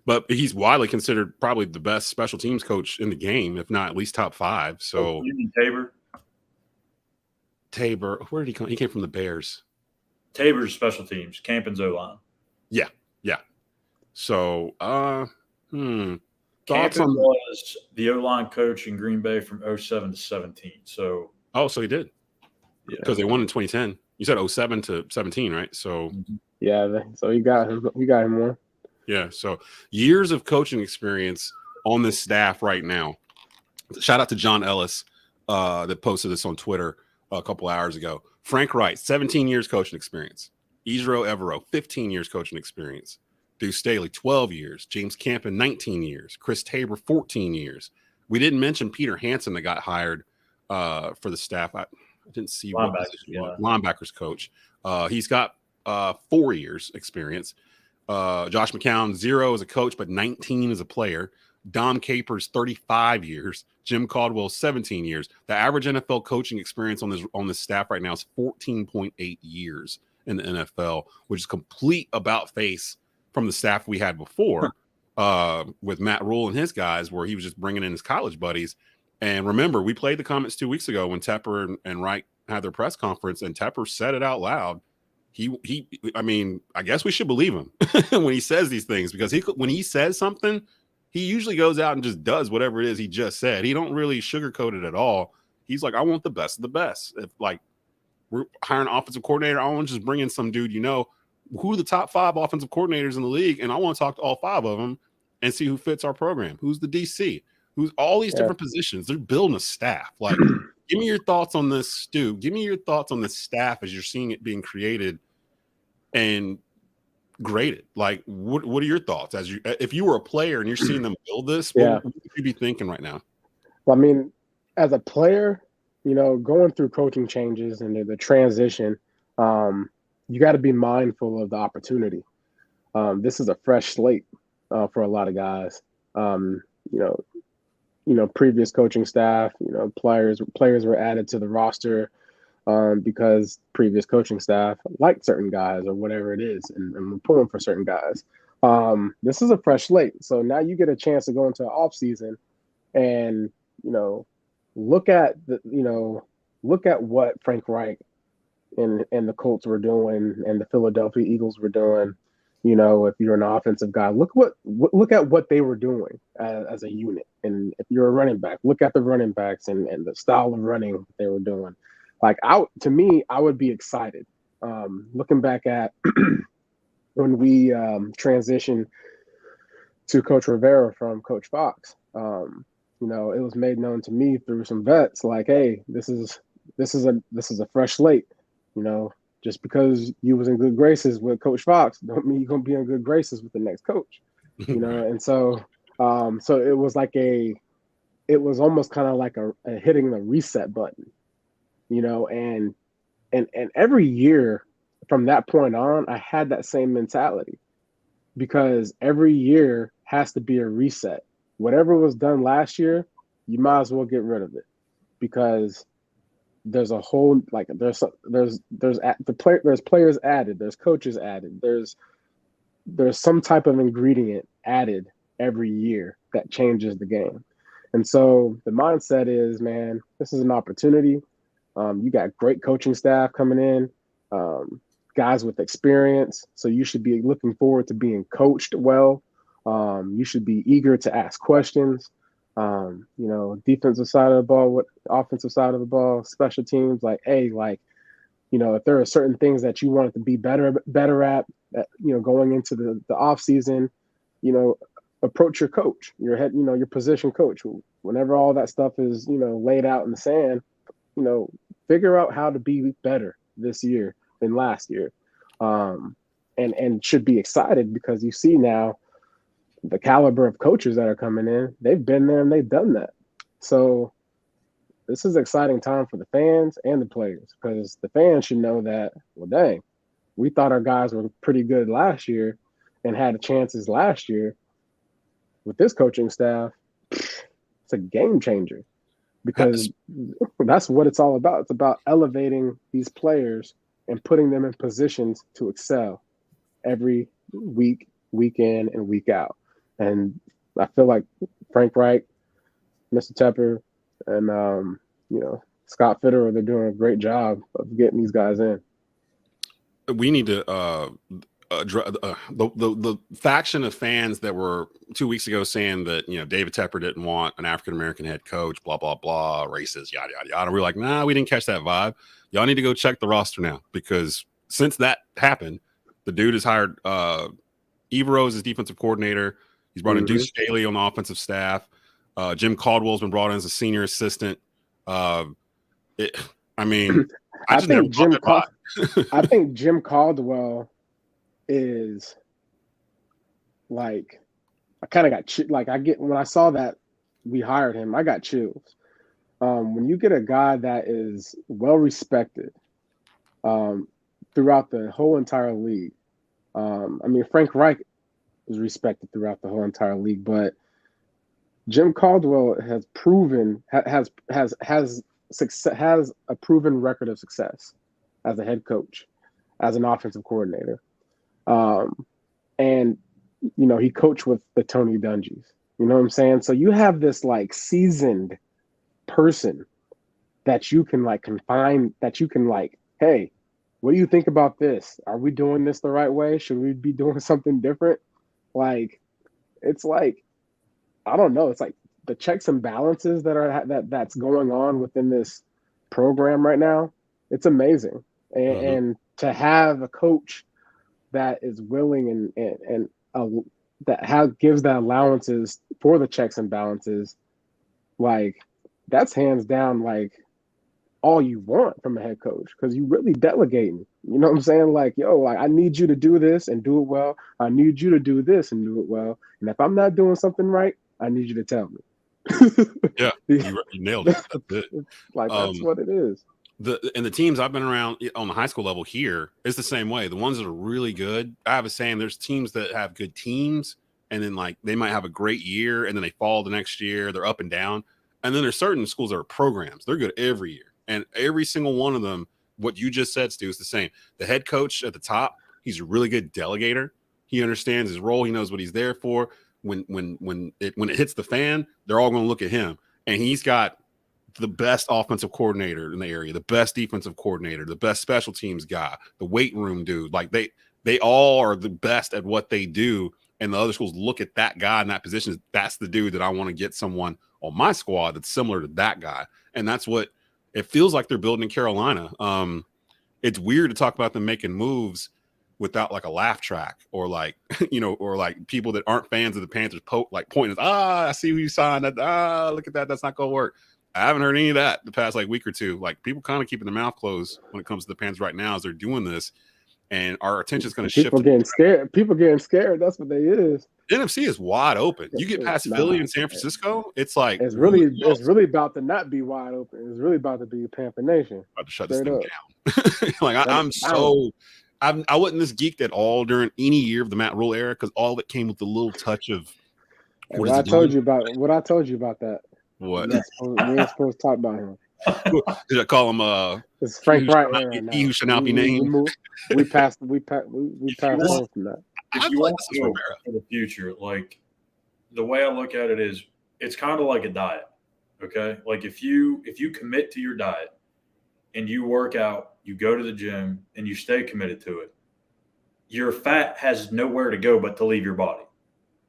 But he's widely considered probably the best special teams coach in the game, if not at least top 5. So you mean Tabor, where did he come? He came from the Bears. Tabor's special teams, Campen's O-line. Yeah. So, Campen was the O-line coach in Green Bay from 07 to 17. So he did. Because they won in 2010. You said 07 to 17, right? So so you got him. We got him one. Yeah. So years of coaching experience on this staff right now. Shout out to John Ellis that posted this on Twitter a couple hours ago. Frank Reich, 17 years coaching experience. Isro Evero, 15 years coaching experience. Deuce Staley, 12 years. James Campen, 19 years. Chris Tabor, 14 years. We didn't mention Peter Hansen that got hired for the staff. I didn't see what position he was. Linebackers coach. He's got 4 years experience. Josh McCown, 0 as a coach, but 19 as a player. Dom Capers, 35 years. Jim Caldwell, 17 years. The average NFL coaching experience on this staff right now is 14.8 years in the NFL, which is complete about face from the staff we had before with Matt Rule and his guys, where he was just bringing in his college buddies. And remember, we played the comments 2 weeks ago when Tepper and Reich had their press conference, and Tepper said it out loud. I mean, I guess we should believe him when he says these things, because when he says something, he usually goes out and just does whatever it is he just said. He don't really sugarcoat it at all. He's like, I want the best of the best. If like we're hiring an offensive coordinator, I want to just bring in some dude, who are the top 5 offensive coordinators in the league, and I want to talk to all 5 of them and see who fits our program. Who's the DC? Who's all these different positions? They're building a staff. Like, give me your thoughts on this, Stu. Give me your thoughts on this staff as you're seeing it being created and graded. Like, what are your thoughts if you were a player and you're seeing them build this? What would you be thinking right now? Well, I mean, as a player, going through coaching changes and the transition, you got to be mindful of the opportunity. This is a fresh slate for a lot of guys. Previous coaching staff, players were added to the roster because previous coaching staff liked certain guys or whatever it is, and we're pulling for certain guys. This is a fresh slate, so now you get a chance to go into an off season and look at what Frank Reich and the Colts were doing and the Philadelphia Eagles were doing. If you're an offensive guy, look at what they were doing as a unit. And if you're a running back, look at the running backs and the style of running they were doing. Like, I would be excited. Looking back at when we transitioned to Coach Rivera from Coach Fox, it was made known to me through some vets, like, hey, this is this is a fresh slate. You know, just because you was in good graces with Coach Fox don't mean you're gonna be in good graces with the next coach. You know, Right. and so so it was like it was almost kind of like a hitting the reset button, you know, and every year from that point on, I had that same mentality because every year has to be a reset. Whatever was done last year, you might as well get rid of it because there's a whole like there's players added, there's coaches added, there's some type of ingredient added every year that changes the game. And so the mindset is, man, this is an opportunity. You got great coaching staff coming in, guys with experience. So you should be looking forward to being coached well. You should be eager to ask questions. You know, defensive side of the ball, offensive side of the ball, special teams. Like, hey, like, you know, if there are certain things that you want to be better at, you know, going into the off season, you know, approach your coach, your head, you know, your position coach. Whenever all that stuff is, you know, laid out in the sand, you know, figure out how to be better this year than last year, and should be excited because you see now the caliber of coaches that are coming in. They've been there and they've done that. So this is an exciting time for the fans and the players because the fans should know that, well, dang, we thought our guys were pretty good last year and had chances last year. With this coaching staff, it's a game changer because that's what it's all about. It's about elevating these players and putting them in positions to excel every week, week in and week out. And I feel like Frank Reich, Mr. Tepper, and you know, Scott Fitterer, they're doing a great job of getting these guys in. We need to the faction of fans that were 2 weeks ago saying that, you know, David Tepper didn't want an African-American head coach, blah, blah, blah, racist, yada, yada, yada. We're like, nah, we didn't catch that vibe. Y'all need to go check the roster now because since that happened, the dude has hired Evero as his defensive coordinator. He's brought in Deuce Staley on the offensive staff. Jim Caldwell's been brought in as a senior assistant. I mean, I think Jim Caldwell is like, I kind of got when I saw that we hired him, I got chills. When you get a guy that is well respected throughout the whole entire league, I mean, Frank Reich is respected throughout the whole entire league, but Jim Caldwell has proven has a proven record of success as a head coach, as an offensive coordinator. And, you know, he coached with the Tony Dungies. You know what I'm saying? So you have this like seasoned person that you can like confine, that you can like, hey, what do you think about this? Are we doing this the right way? Should we be doing something different? Like, it's like, I don't know. It's like the checks and balances that's going on within this program right now. It's amazing. And to have a coach that is willing and gives the allowances for the checks and balances, like that's hands down like all you want from a head coach because you really delegating. You know what I'm saying? Like, yo, like I need you to do this and do it well. I need you to do this and do it well. And if I'm not doing something right, I need you to tell me. Yeah, you nailed it. That's it. Like that's what it is. The teams I've been around on the high school level here is the same way. The ones that are really good, I have a saying, there's teams that have good teams and then like they might have a great year and then they fall the next year. They're up and down. And then there's certain schools that are programs. They're good every year. And every single one of them, what you just said, Stu, is the same. The head coach at the top, he's a really good delegator. He understands his role. He knows what he's there for. When it hits the fan, they're all going to look at him. And he's got the best offensive coordinator in the area, the best defensive coordinator, the best special teams guy, the weight room dude. Like they all are the best at what they do. And the other schools look at that guy in that position. That's the dude that I want to get someone on my squad that's similar to that guy. And that's what it feels like they're building in Carolina. It's weird to talk about them making moves without like a laugh track or like, you know, or like people that aren't fans of the Panthers pointing, I see who you signed. Look at that. That's not going to work. I haven't heard any of that the past like week or two. Like people kind of keeping their mouth closed when it comes to the Panthers right now as they're doing this, and our attention is going to shift. People getting scared. People getting scared. That's what they is. The NFC is wide open. You get past Philly and San Francisco, it's like it's really about to not be wide open. It's really about to be Panther Nation. About to shut this thing down. Like I wasn't this geeked at all during any year of the Matt Rule era because all that came with the little touch of what I told you about that. What? We ain't supposed to talk about him. Did I call him it's Frank Reich era now. He who should not be named. We passed on from that. If you want to go for the future, like the way I look at it is it's kind of like a diet. Okay. Like if you commit to your diet and you work out, you go to the gym and you stay committed to it, your fat has nowhere to go but to leave your body.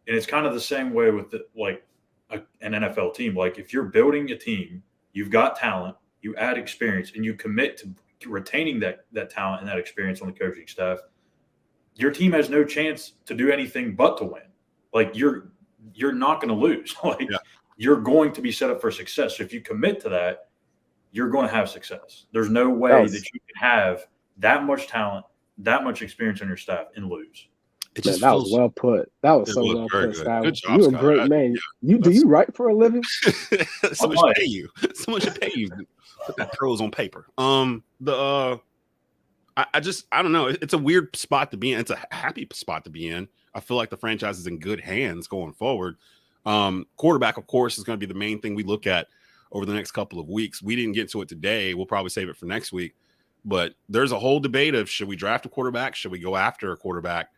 And it's kind of the same way with an NFL team. Like if you're building a team, you've got talent, you add experience, and you commit to retaining that talent and that experience on the coaching staff, your team has no chance to do anything but to win. Like you're not going to lose. You're going to be set up for success. So if you commit to that, you're going to have success. There's no way that you can have that much talent, that much experience on your staff and lose. That was well put. That was so well put, Scott. Good job, You're a great man. Do you write for a living? Someone should pay you. Someone should pay you. Put that pros on paper. I don't know. It's a weird spot to be in. It's a happy spot to be in. I feel like the franchise is in good hands going forward. Quarterback, of course, is going to be the main thing we look at over the next couple of weeks. We didn't get to it today. We'll probably save it for next week. But there's a whole debate of should we draft a quarterback? Should we go after a quarterback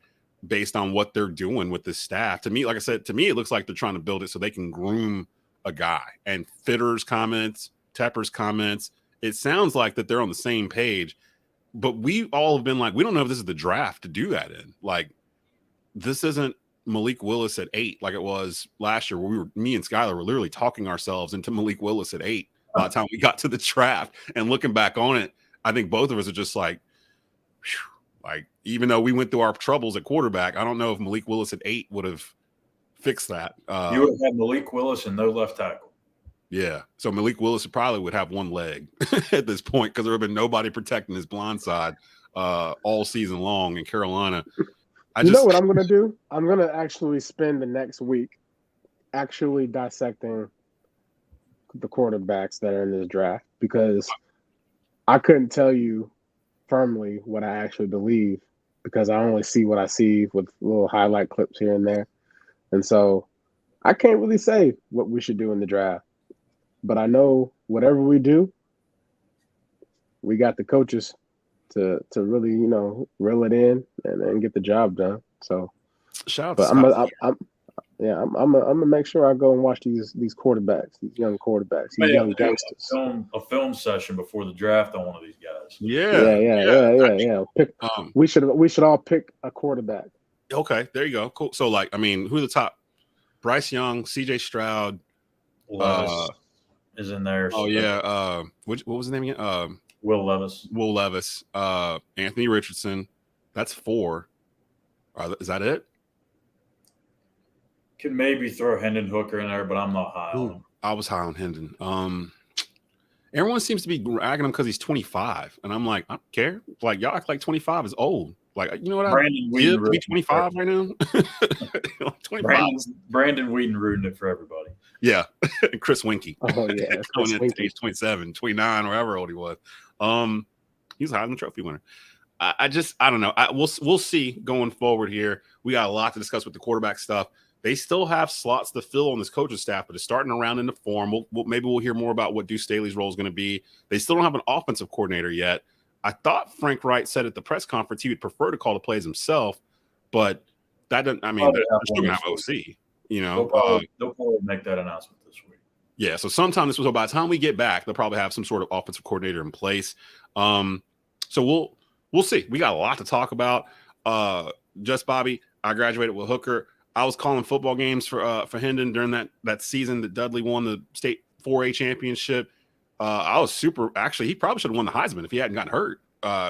based on what they're doing with this staff? To me, like I said, it looks like they're trying to build it so they can groom a guy. And Fitter's comments, Tepper's comments, it sounds like that they're on the same page. But we all have been like, we don't know if this is the draft to do that in. Like, this isn't Malik Willis at 8 like it was last year where me and Schuyler were literally talking ourselves into Malik Willis at 8 by the time we got to the draft. And looking back on it, I think both of us are just like, even though we went through our troubles at quarterback, I don't know if Malik Willis at 8 would have fixed that. You would have had Malik Willis and no left tackle. Yeah. So Malik Willis probably would have one leg at this point because there would have been nobody protecting his blind side all season long in Carolina. You know what I'm going to do? I'm going to actually spend the next week actually dissecting the quarterbacks that are in this draft because I couldn't tell you firmly what I actually believe because I only see what I see with little highlight clips here and there. And so I can't really say what we should do in the draft. But I know whatever we do, we got the coaches to really, reel it in and get the job done. So, I'm gonna make sure I go and watch these quarterbacks, these young quarterbacks, these young gangsters. A film session before the draft on one of these guys. Yeah. We should all pick a quarterback. Okay, there you go. Cool. So, who are the top? Bryce Young, C.J. Stroud, is in there. Oh yeah. What was his name again? Will Levis. Anthony Richardson. That's 4. Is that it? Could maybe throw Hendon Hooker in there, but I'm not high on him. I was high on Hendon. Everyone seems to be ragging him because he's 25, and I'm like, I don't care. Like y'all act like 25 is old. Like, you know what? I give to be 25 right now. 25. Brandon Whedon ruined it for everybody. Yeah, Chris Winkie. Oh yeah, going into age 27, 29, or however old he was. He's a Heisman Trophy winner. I don't know. We'll see going forward here. We got a lot to discuss with the quarterback stuff. They still have slots to fill on this coaching staff, but it's starting around into form. Maybe we'll hear more about what Deuce Staley's role is going to be. They still don't have an offensive coordinator yet. I thought Frank Reich said at the press conference he would prefer to call the plays himself, but that doesn't. I mean, they're still going to have OC. They'll probably make that announcement this week. Yeah, so sometime this week, by the time we get back, they'll probably have some sort of offensive coordinator in place. So we'll see. We got a lot to talk about. Just Bobby, I graduated with Hooker. I was calling football games for Hendon during that season that Dudley won the state 4A championship. I was super. Actually, he probably should have won the Heisman if he hadn't gotten hurt.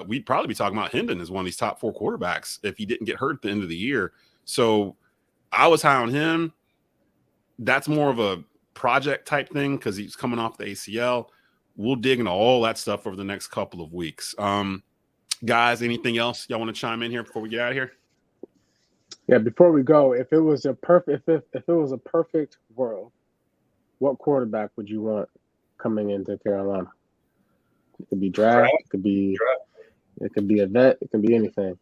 We'd probably be talking about Hendon as one of these top 4 quarterbacks if he didn't get hurt at the end of the year. So I was high on him. That's more of a project type thing because he's coming off the ACL. We'll dig into all that stuff over the next couple of weeks. Guys, anything else y'all want to chime in here before we get out of here? Yeah, before we go, if it was a perfect world, what quarterback would you want coming into Carolina? It could be draft, it could be a vet, it can be anything.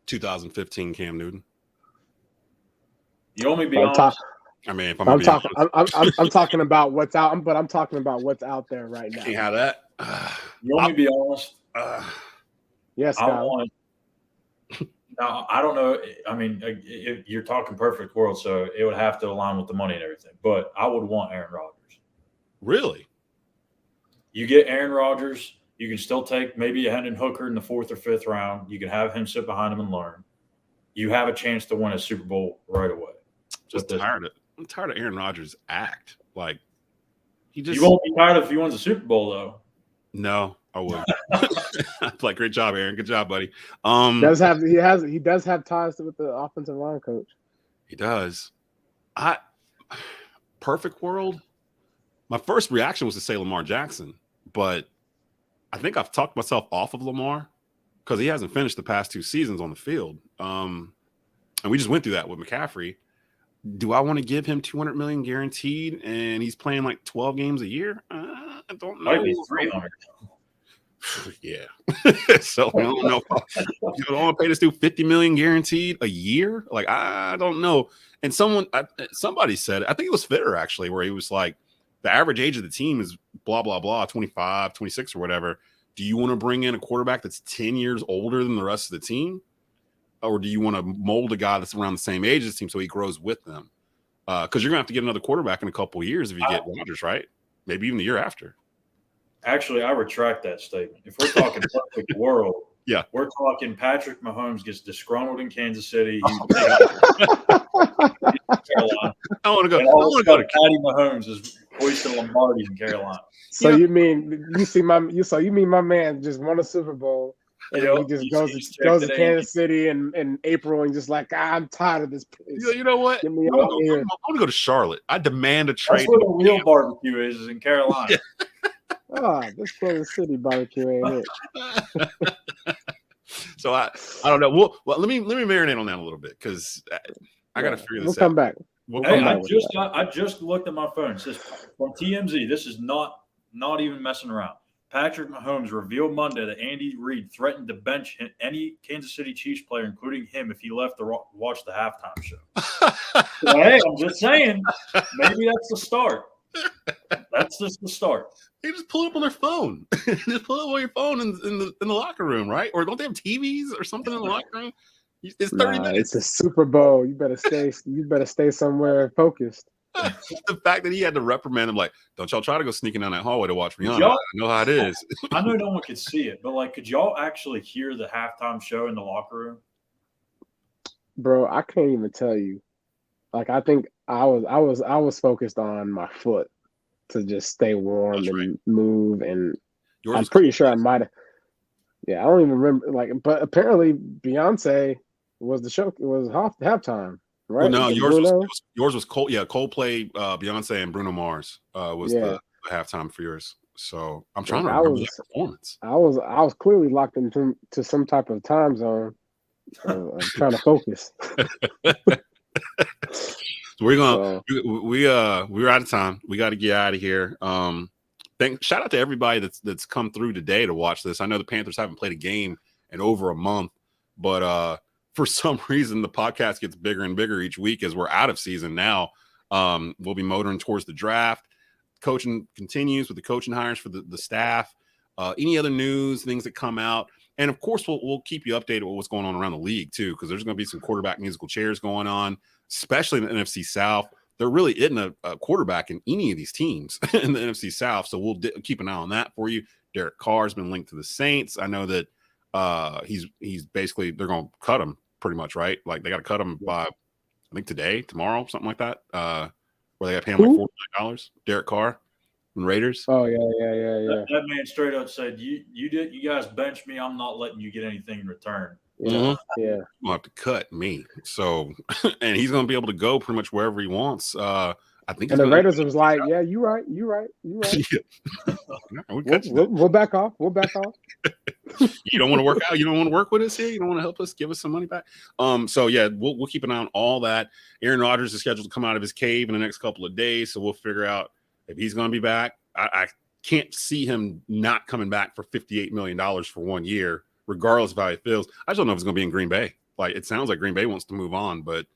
2015 Cam Newton. You want me to be honest? I mean, if I'm talking about what's out, but I'm talking about what's out there right now. Can't have that. You want me to be honest? Yes, Now, I don't know. I mean, if you're talking perfect world, so it would have to align with the money and everything. But I would want Aaron Rodgers. Really? You get Aaron Rodgers, you can still take maybe a Hendon Hooker in the 4th or 5th round. You can have him sit behind him and learn. You have a chance to win a Super Bowl right away. I'm tired of Aaron Rodgers' act. Like you won't be tired if he wins a Super Bowl, though. No, I wouldn't. Like, great job, Aaron. Good job, buddy. He does have ties with the offensive line coach. He does. Perfect world. My first reaction was to say Lamar Jackson, but I think I've talked myself off of Lamar because he hasn't finished the past 2 seasons on the field. And we just went through that with McCaffrey. Do I want to give him $200 million guaranteed and he's playing like 12 games a year? I don't know. Might be 300. Yeah. So I don't know. I don't want to pay this dude $50 million guaranteed a year. Like, I don't know. And somebody said, I think it was Fitter actually, where he was like, the average age of the team is blah, blah, blah, 25, 26 or whatever. Do you want to bring in a quarterback that's 10 years older than the rest of the team? Or do you want to mold a guy that's around the same age as the team so he grows with them? Because you're going to have to get another quarterback in a couple of years if you get Rodgers, right? Maybe even the year after. Actually, I retract that statement. If we're talking perfect world, yeah, we're talking Patrick Mahomes gets disgruntled in Kansas City. I want to go. Patty Mahomes is hoisting Lombardi in Carolina. So you mean my man just won a Super Bowl and he just goes to Kansas City in April and just like, I'm tired of this place. You know what? I'm gonna go to Charlotte. I demand a trade. That's where the real barbecue is in Carolina. Yeah. This Kansas City barbecue ain't it. So I don't know. Well, let me marinate on that a little bit because I got to figure this out. We'll come back. I just looked at my phone. It says from TMZ. This is not even messing around. Patrick Mahomes revealed Monday that Andy Reid threatened to bench any Kansas City Chiefs player, including him, if he left to watch the halftime show. So, hey, I'm just saying, maybe that's the start. That's just the start. They just pull it up on their phone. Just pull it up on your phone in the locker room, right? Or don't they have TVs or something in the locker room? It's 30 minutes. It's a Super Bowl. You better stay somewhere focused. The fact that he had to reprimand him, like, don't y'all try to go sneaking down that hallway to watch Rihanna. I know how it is. I know no one could see it, but like, could y'all actually hear the halftime show in the locker room? Bro, I can't even tell you. Like, I think I was focused on my foot to just stay warm and move, and I'm pretty sure I might have. Yeah, I don't even remember. Like, but apparently Beyonce was the show. It was halftime, right? Well, no, yours was Cole. Yeah, Coldplay, Beyonce, and Bruno Mars was the halftime for yours. So I'm trying to remember that performance. I was clearly locked into some type of time zone. I'm trying to focus. So we're out of time. We got to get out of here. Shout out to everybody that's come through today to watch this. I know the Panthers haven't played a game in over a month, but for some reason the podcast gets bigger and bigger each week as we're out of season now. We'll be motoring towards the draft. Coaching continues with the coaching hires for the staff. Any other news, things that come out. And of course, we'll keep you updated with what's going on around the league too, because there's going to be some quarterback musical chairs going on, especially in the NFC South. There really isn't a quarterback in any of these teams in the NFC South, so we'll keep an eye on that for you. Derek Carr's been linked to the Saints. I know that he's basically, they're going to cut him pretty much, right? Like, they got to cut him by, I think tomorrow, something like that. Where they got to pay him like $49. Derek Carr. Raiders. Oh yeah. That man straight up said, "You guys bench me. I'm not letting you get anything in return." Yeah. You'll have to cut me. So, and he's going to be able to go pretty much wherever he wants. I think. And the Raiders was like, "Yeah, you right. Yeah. We'll back off. We'll back off. You don't want to work out. You don't want to work with us here. You don't want to help us. Give us some money back. So yeah, we'll keep an eye on all that. Aaron Rodgers is scheduled to come out of his cave in the next couple of days, so we'll figure out if he's going to be back. I can't see him not coming back for $58 million for 1 year, regardless of how he feels. I just don't know if it's going to be in Green Bay. Like, it sounds like Green Bay wants to move on, but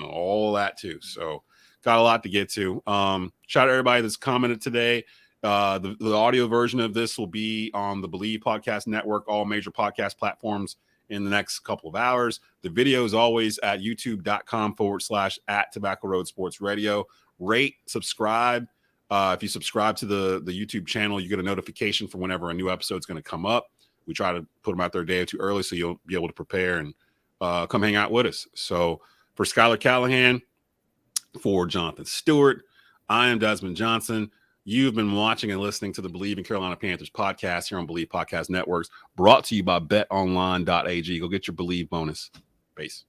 all that too. So got a lot to get to. Shout out to everybody that's commented today. The audio version of this will be on the Bleav Podcast Network, all major podcast platforms in the next couple of hours. The video is always at youtube.com/@Tobacco Road Sports Radio. Rate, subscribe. If you subscribe to the YouTube channel, you get a notification for whenever a new episode is going to come up. We try to put them out there a day or two early so you'll be able to prepare and come hang out with us. So for Schuyler Callihan, for Jonathan Stewart, I am Desmond Johnson. You've been watching and listening to the Bleav in Carolina Panthers podcast here on Bleav Podcast Networks, brought to you by BetOnline.ag. Go get your Bleav bonus. Peace.